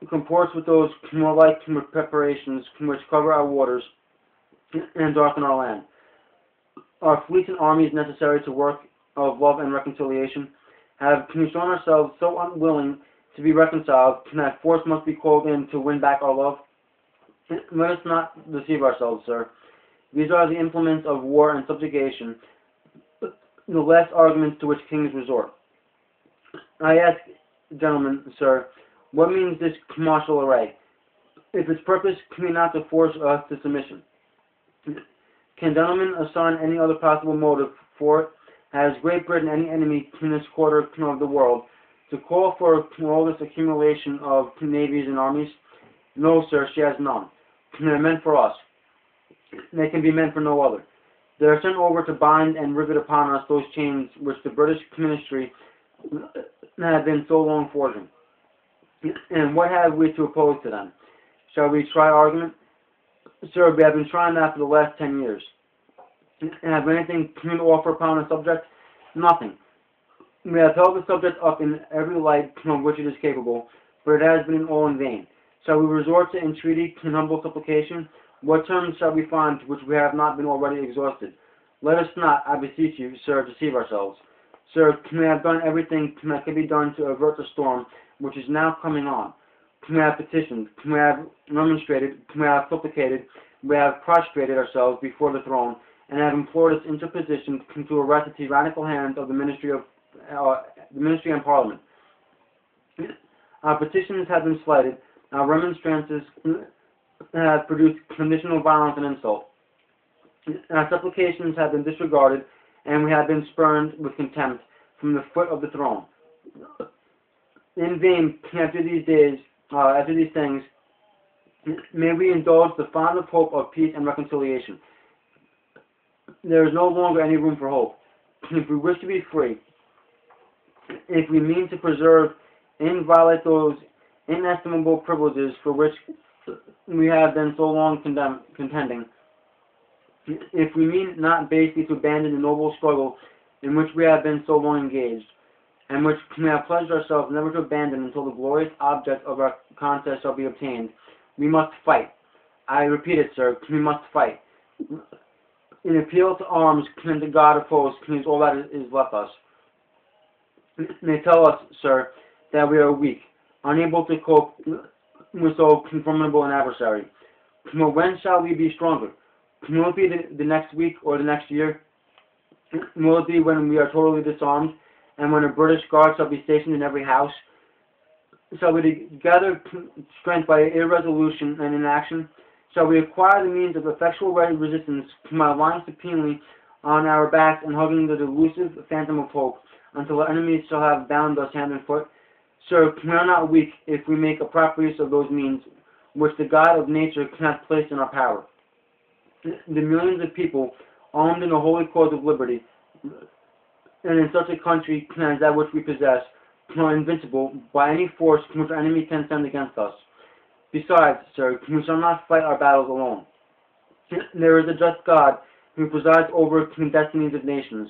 comports with those more like preparations which cover our waters and darken our land. Are fleets and armies necessary to work of love and reconciliation? Have we shown ourselves so unwilling to be reconciled that force must be called in to win back our love? Let us not deceive ourselves, sir. These are the implements of war and subjugation, the last arguments to which kings resort. I ask, gentlemen, sir, what means this martial array? If its purpose be not to force us to submission, can gentlemen assign any other possible motive for it? Has Great Britain any enemy in this quarter of the world to call for all this accumulation of navies and armies? No, sir, she has none. They are meant for us. They can be meant for no other. They are sent over to bind and rivet upon us those chains which the British ministry have been so long forging. And what have we to oppose to them? Shall we try argument? Sir, we have been trying that for the last 10 years. Have we anything to offer upon the subject? Nothing. We have held the subject up in every light of which it is capable, but it has been all in vain. Shall we resort to entreaty and humble supplication? What terms shall we find which we have not been already exhausted? Let us not, I beseech you, sir, deceive ourselves. Sir, we have done everything that can be done to avert the storm which is now coming on. We have petitioned, we have remonstrated, we have supplicated, we have prostrated ourselves before the throne, and have implored its interposition to arrest the tyrannical hand of the ministry and Parliament. Our petitions have been slighted. Our remonstrances have produced conditional violence and insult. Our supplications have been disregarded, and we have been spurned with contempt from the foot of the throne. In vain, after these things, may we indulge the fond hope of peace and reconciliation. There is no longer any room for hope. If we wish to be free, if we mean to preserve and violate those inestimable privileges for which we have been so long contending, if we mean not basically to abandon the noble struggle in which we have been so long engaged, and which we have pledged ourselves never to abandon until the glorious object of our contest shall be obtained, we must fight. I repeat it, sir, we must fight. In appeal to arms and to God of hosts is all that is left us. They tell us, sir, that we are weak, unable to cope with so formidable an adversary. But when shall we be stronger? Will it be the next week or the next year? Will it be when we are totally disarmed, and when a British guard shall be stationed in every house? Shall we gather strength by irresolution and inaction? Shall we acquire the means of effectual resistance by lying supinely on our backs and hugging the delusive phantom of hope until our enemies shall have bound us hand and foot? Sir, we are not weak if we make a proper use of those means which the God of nature cannot place in our power. The millions of people armed in the holy cause of liberty, and in such a country as that which we possess, are invincible by any force which our enemy can send against us. Besides, sir, we shall not fight our battles alone. There is a just God who presides over the destinies of nations,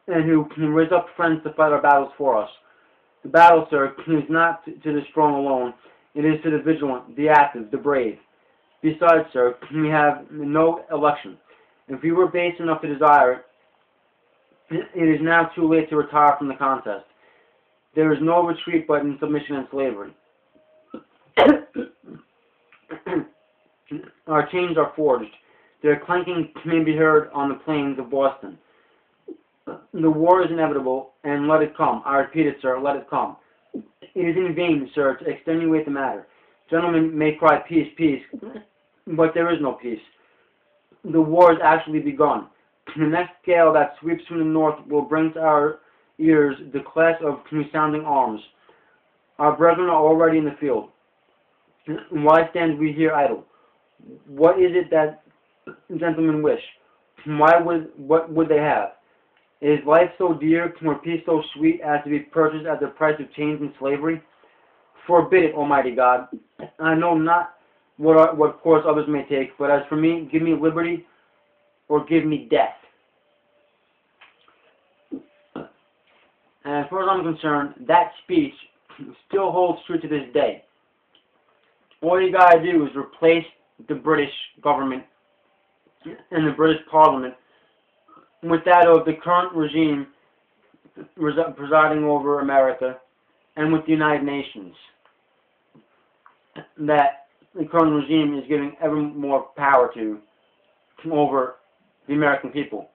and who can raise up friends to fight our battles for us. The battle, sir, is not to the strong alone. It is to the vigilant, the active, the brave. Besides, sir, we have no election. If we were base enough to desire it, it is now too late to retire from the contest. There is no retreat but in submission and slavery. Our chains are forged. Their clanking may be heard on the plains of Boston. The war is inevitable, and let it come. I repeat it, sir, let it come. It is in vain, sir, to extenuate the matter. Gentlemen may cry peace, peace, but there is no peace. The war has actually begun. The next gale that sweeps from the north will bring to our ears the clash of resounding arms. Our brethren are already in the field. Why stand we here idle? What is it that gentlemen wish? What would they have? Is life so dear, or peace so sweet as to be purchased at the price of chains and slavery? Forbid it, Almighty God. I know not what course others may take, but as for me, give me liberty or give me death. And as far as I'm concerned, that speech still holds true to this day. All you gotta do is replace the British government and the British Parliament with that of the current regime presiding over America, and with the United Nations, that the current regime is giving ever more power to over the American people.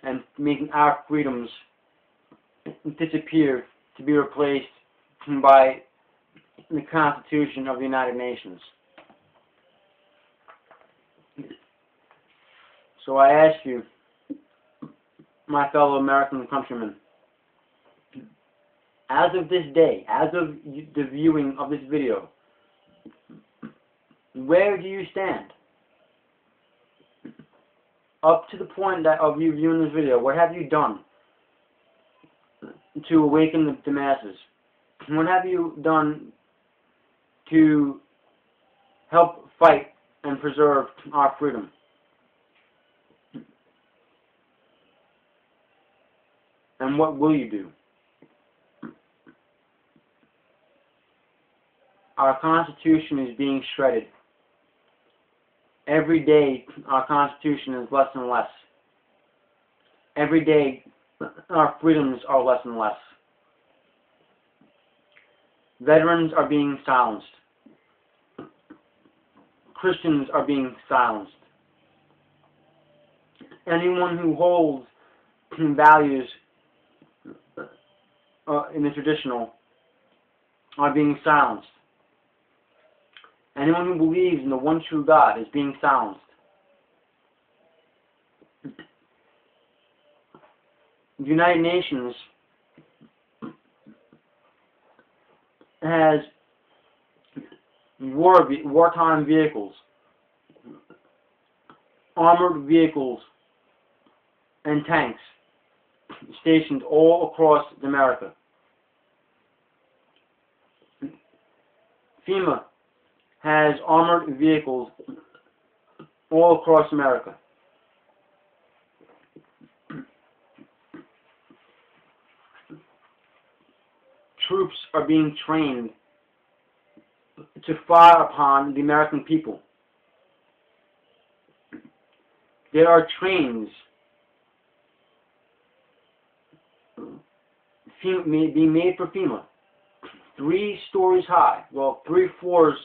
and making our freedoms disappear to be replaced by the Constitution of the United Nations. So I ask you, my fellow American countrymen, as of this day, as of the viewing of this video, where do you stand? Up to the point of you viewing this video, what have you done to awaken the masses? What have you done to help fight and preserve our freedom? And what will you do? Our Constitution is being shredded. Every day, our Constitution is less and less. Every day, our freedoms are less and less. Veterans are being silenced. Christians are being silenced. Anyone who holds values in the traditional are being silenced. Anyone who believes in the one true God is being silenced. The United Nations has wartime vehicles, armored vehicles, and tanks stationed all across America. FEMA has armored vehicles all across America. Troops are being trained to fire upon the American people. There are trains being made for FEMA, 3 stories high, well, 3 floors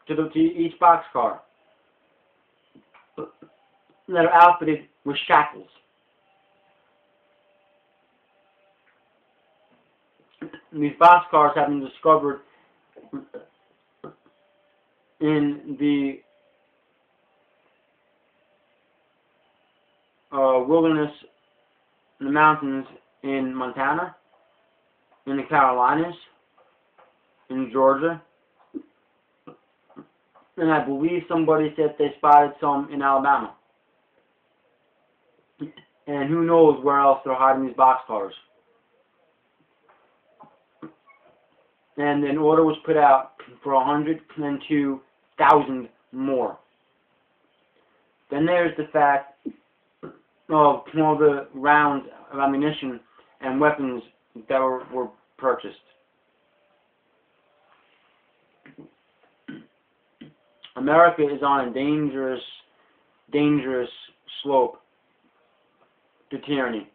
to each boxcar, that are outfitted with shackles. These boxcars have been discovered in the wilderness, in the mountains in Montana, in the Carolinas, in Georgia, and I believe somebody said they spotted some in Alabama. And who knows where else they're hiding these boxcars. And an order was put out for 102,000 more. Then there's the fact of all the rounds of ammunition and weapons that were purchased. America is on a dangerous, dangerous slope to tyranny.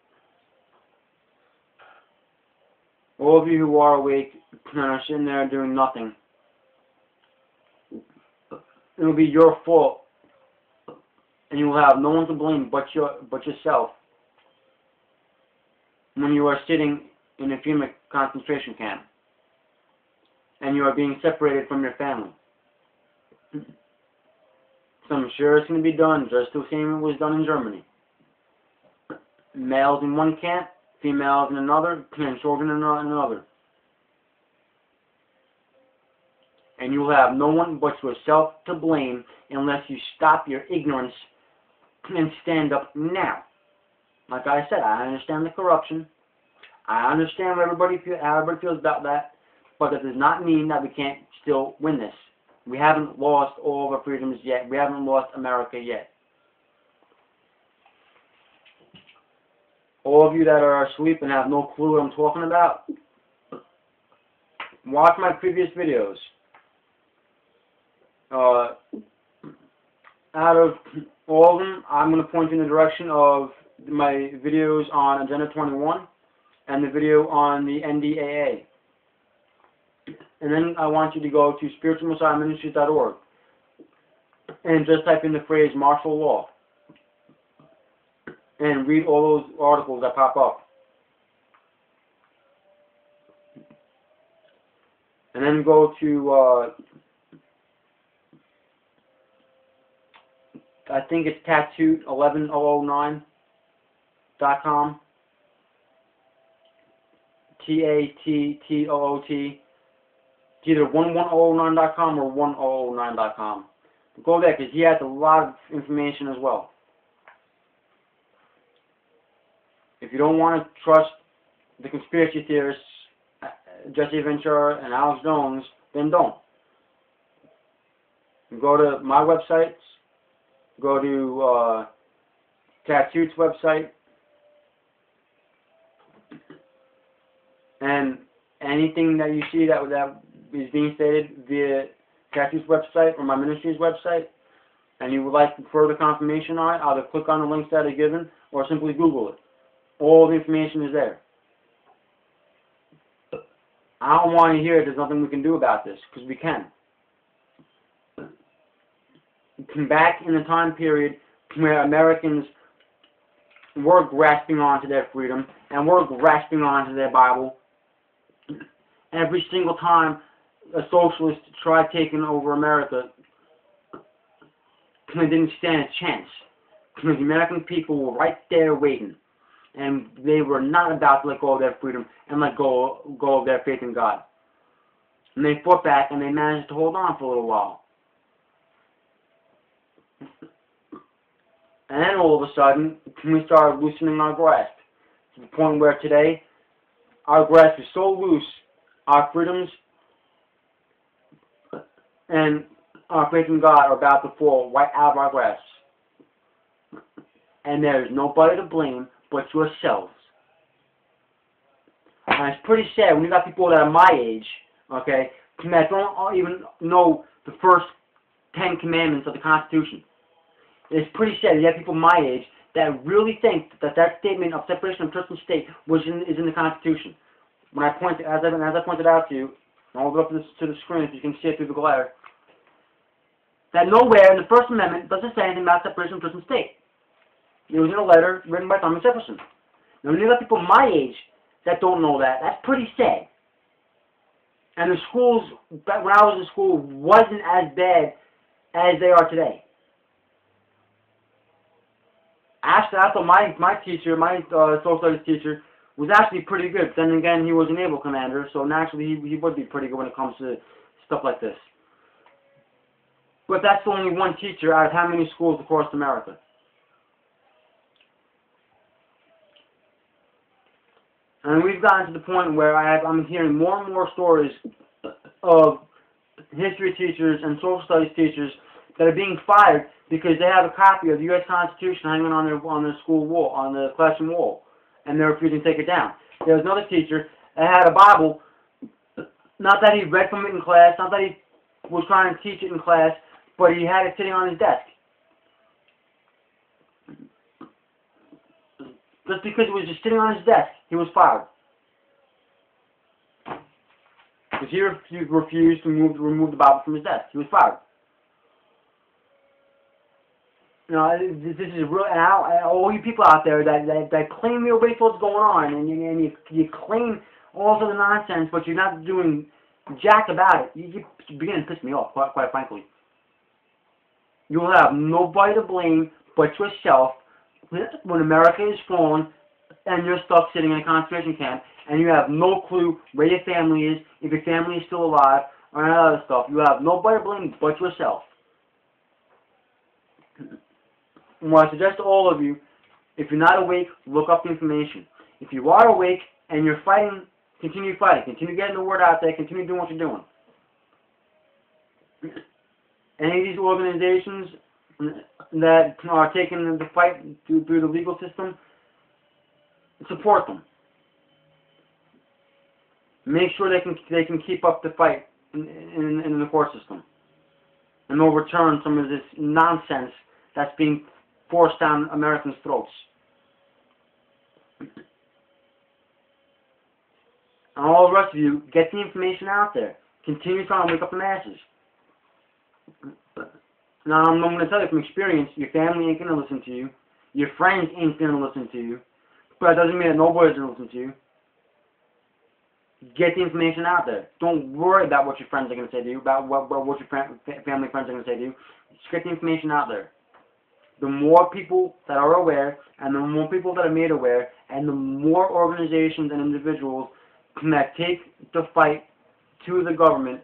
All of you who are awake and are sitting there doing nothing, it will be your fault, and you will have no one to blame but yourself when you are sitting in a FEMA concentration camp and you are being separated from your family. So I'm sure it's going to be done just the same it was done in Germany. Males in one camp, females in another, and children in another. And you will have no one but yourself to blame unless you stop your ignorance and stand up now. Like I said, I understand the corruption. I understand how everybody feels about that. But that does not mean that we can't still win this. We haven't lost all of our freedoms yet. We haven't lost America yet. All of you that are asleep and have no clue what I'm talking about, watch my previous videos. Out of all of them, I'm going to point you in the direction of my videos on Agenda 21 and the video on the NDAA. And then I want you to go to spiritualmessiahministries.org and just type in the phrase martial law. and read all those articles that pop up. And then go to, I think it's Tatoott11009.com. Tattoot. It's either 11009.com or 1009.com. Go there because he has a lot of information as well. If you don't want to trust the conspiracy theorists, Jesse Ventura and Alex Jones, then don't. Go to my websites. Go to Tattoot's website. And anything that you see that is being stated via Tatoot's website or my ministry's website, and you would like further confirmation on it, either click on the links that are given or simply Google it. All the information is there. I don't want to hear there's nothing we can do about this, because we can. Back in the time period where Americans were grasping onto their freedom and were grasping onto their Bible, every single time a socialist tried taking over America, they didn't stand a chance. Because the American people were right there waiting. And they were not about to let go of their freedom and let go of their faith in God. And they fought back and they managed to hold on for a little while. And then all of a sudden, we started loosening our grasp. To the point where today, our grasp is so loose, our freedoms and our faith in God are about to fall right out of our grasp. And there is nobody to blame but yourselves. And it's pretty sad when you got people that are my age, okay, that don't even know the first 10 commandments of the Constitution. It's pretty sad. You have people my age that really think that statement of separation of church and state is in the Constitution. When I pointed, as I pointed out to you, I'll hold it up to the screen if you can see it through the glare, that nowhere in the First Amendment does it say anything about separation of church and state. It was in a letter written by Thomas Jefferson. Now, when you got people my age that don't know that, that's pretty sad. And the schools, back when I was in school, wasn't as bad as they are today. Actually, I thought my teacher, my social studies teacher, was actually pretty good. But then again, he was a naval commander, so naturally he would be pretty good when it comes to stuff like this. But that's only one teacher out of how many schools across America? And we've gotten to the point where I'm hearing more and more stories of history teachers and social studies teachers that are being fired because they have a copy of the U.S. Constitution hanging on their school wall, on the classroom wall, and they're refusing to take it down. There was another teacher that had a Bible, not that he read from it in class, not that he was trying to teach it in class, but he had it sitting on his desk. Just because it was just sitting on his desk, he was fired. Because he refused to remove the Bible from his desk. He was fired. You know, this is real. And all you people out there that claim you're awake what's going on, and you claim all sort of nonsense, but you're not doing jack about it, you begin to piss me off, quite frankly. You'll have nobody to blame but yourself when America is fallen and you're stuck sitting in a concentration camp and you have no clue where your family is, if your family is still alive, or any other stuff. You have nobody to blame but yourself. And what I suggest to all of you, if you're not awake, look up the information. If you are awake and you're fighting, continue fighting. Continue getting the word out there. Continue doing what you're doing. Any of these organizations that are taking the fight through the legal system, support them. Make sure they can keep up the fight in the court system, and overturn some of this nonsense that's being forced down Americans' throats. And all the rest of you, get the information out there. Continue trying to wake up the masses. Now, I'm going to tell you from experience, your family ain't going to listen to you. Your friends ain't going to listen to you. But that doesn't mean that nobody's going to listen to you. Get the information out there. Don't worry about what your friends are going to say to you, about what your family friends are going to say to you. Just get the information out there. The more people that are aware, and the more people that are made aware, and the more organizations and individuals that take the fight to the government,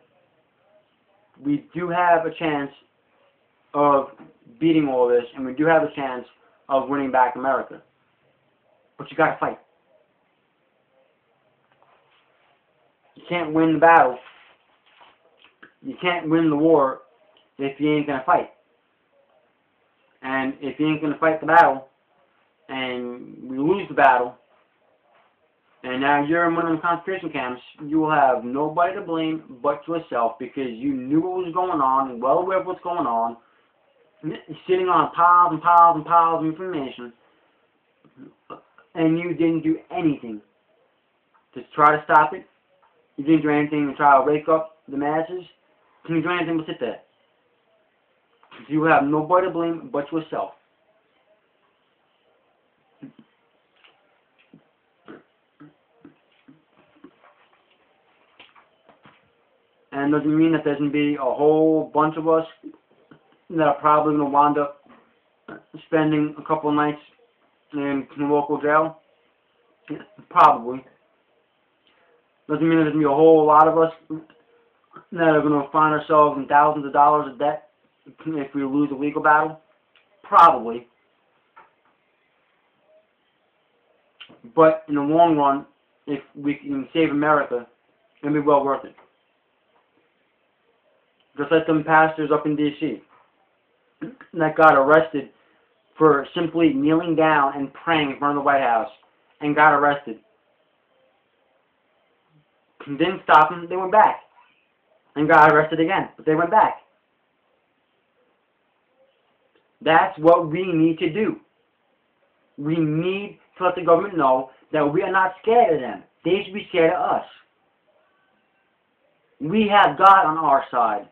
we do have a chance of beating all this, and we do have a chance of winning back America. But you got to fight. You can't win the battle. You can't win the war if you ain't going to fight. And if you ain't going to fight the battle, and we lose the battle, and now you're in one of them concentration camps, you will have nobody to blame but yourself, because you knew what was going on, well aware of what's going on, sitting on piles and piles and piles of information, and you didn't do anything to try to stop it. You didn't do anything to try to wake up the masses. You didn't do anything but sit there. You have nobody to blame but yourself. And it doesn't mean that there's going to be a whole bunch of us that are probably going to wind up spending a couple of nights in the local jail. Probably. Doesn't mean there's going to be a whole lot of us that are going to find ourselves in thousands of dollars of debt if we lose a legal battle. Probably. But in the long run, if we can save America, it'll be well worth it. Just like them pastors up in D.C. that got arrested for simply kneeling down and praying in front of the White House and got arrested. Didn't stop them, they went back and got arrested again, but they went back. That's what we need to do. We need to let the government know that we are not scared of them. They should be scared of us. We have God on our side.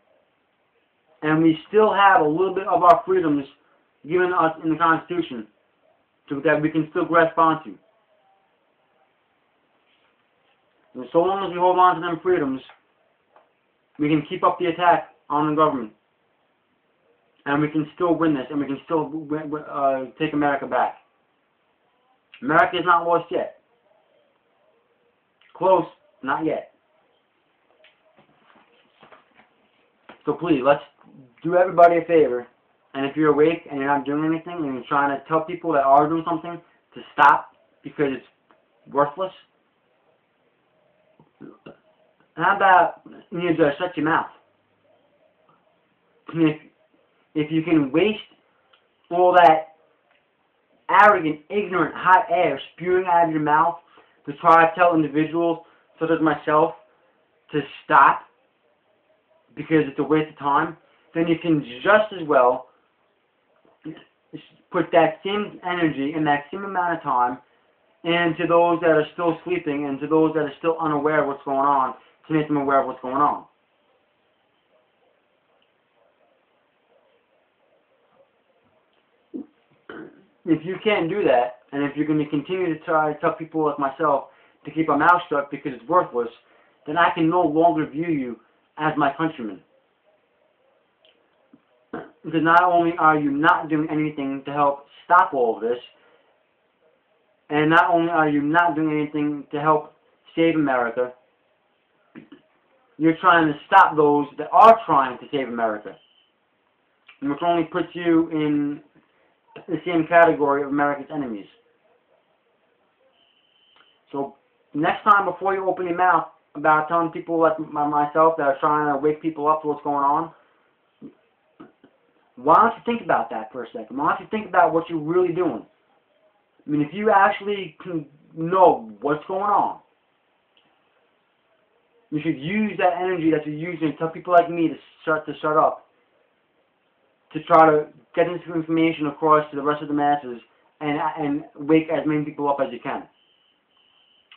And we still have a little bit of our freedoms given us in the Constitution that we can still grasp onto. And so long as we hold on to them freedoms, we can keep up the attack on the government. And we can still win this, and we can still take America back. America is not lost yet. Close, not yet. So please, let's do everybody a favor. And if you're awake and you're not doing anything, and you're trying to tell people that are doing something to stop because it's worthless, how about you just shut your mouth? If you can waste all that arrogant, ignorant, hot air spewing out of your mouth to try to tell individuals such as myself to stop because it's a waste of time, then you can just as well put that same energy and that same amount of time into those that are still sleeping and to those that are still unaware of what's going on to make them aware of what's going on. If you can't do that, and if you're going to continue to try to tell people like myself to keep our mouth shut because it's worthless, then I can no longer view you as my countrymen. Because not only are you not doing anything to help stop all of this, and not only are you not doing anything to help save America, you're trying to stop those that are trying to save America. And which only puts you in the same category of America's enemies. So next time before you open your mouth about telling people like myself that are trying to wake people up to what's going on, why don't you think about that for a second? Why don't you think about what you're really doing? I mean, if you actually can know what's going on, you should use that energy that you're using to tell people like me to shut up, to try to get this information across to the rest of the masses and wake as many people up as you can.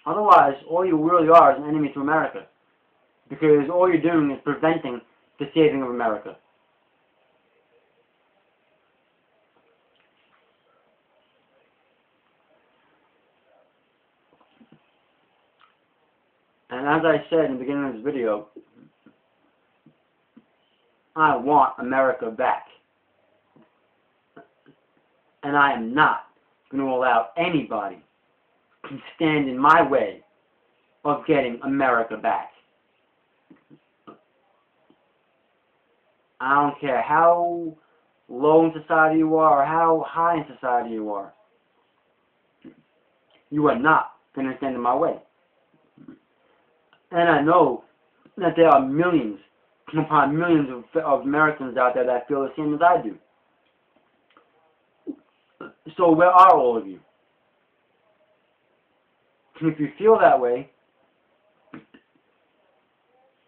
Otherwise, all you really are is an enemy to America, because all you're doing is preventing the saving of America. And as I said in the beginning of this video, I want America back. And I am not going to allow anybody to stand in my way of getting America back. I don't care how low in society you are or how high in society you are. You are not going to stand in my way. And I know that there are millions upon millions of Americans out there that feel the same as I do. So where are all of you? If you feel that way,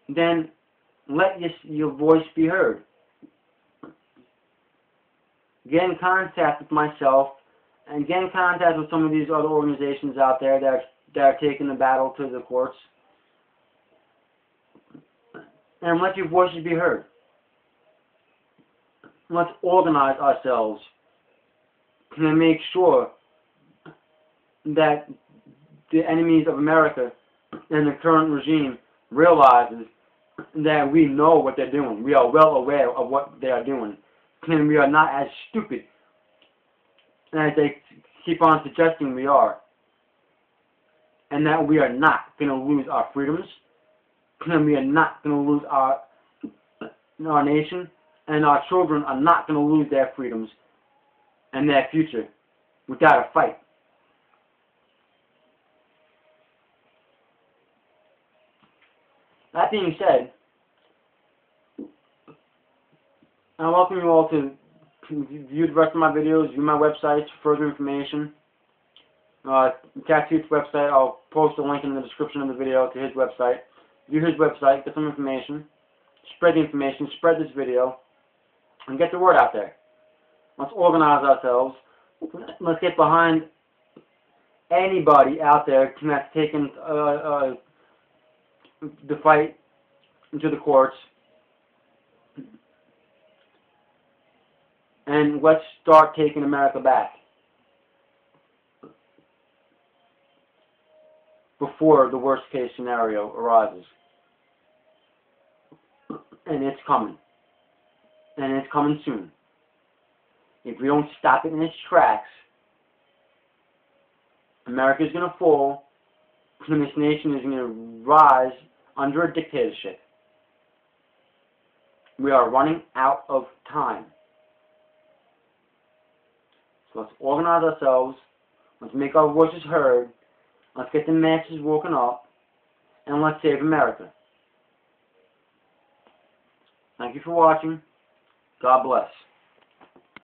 then let your voice be heard. Get in contact with myself and get in contact with some of these other organizations out there that are taking the battle to the courts. And let your voices be heard. Let's organize ourselves and make sure that the enemies of America and the current regime realizes that we know what they're doing. We are well aware of what they are doing. And we are not as stupid as they keep on suggesting we are. And that we are not going to lose our freedoms. And we are not going to lose our nation. And our children are not going to lose their freedoms and their future without a fight. That being said, I welcome you all to view the rest of my videos, view my websites for further information. Tatoott's website, I'll post a link in the description of the video to his website. View his website, get some information, spread the information, spread this video, and get the word out there. Let's organize ourselves. Let's get behind anybody out there that's taken the fight into the courts. And let's start taking America back before the worst case scenario arises. And it's coming. And it's coming soon. If we don't stop it in its tracks, America is going to fall, and this nation is going to rise under a dictatorship. We are running out of time. So let's organize ourselves, let's make our voices heard, let's get the masses woken up, and let's save America. Thank you for watching. God bless.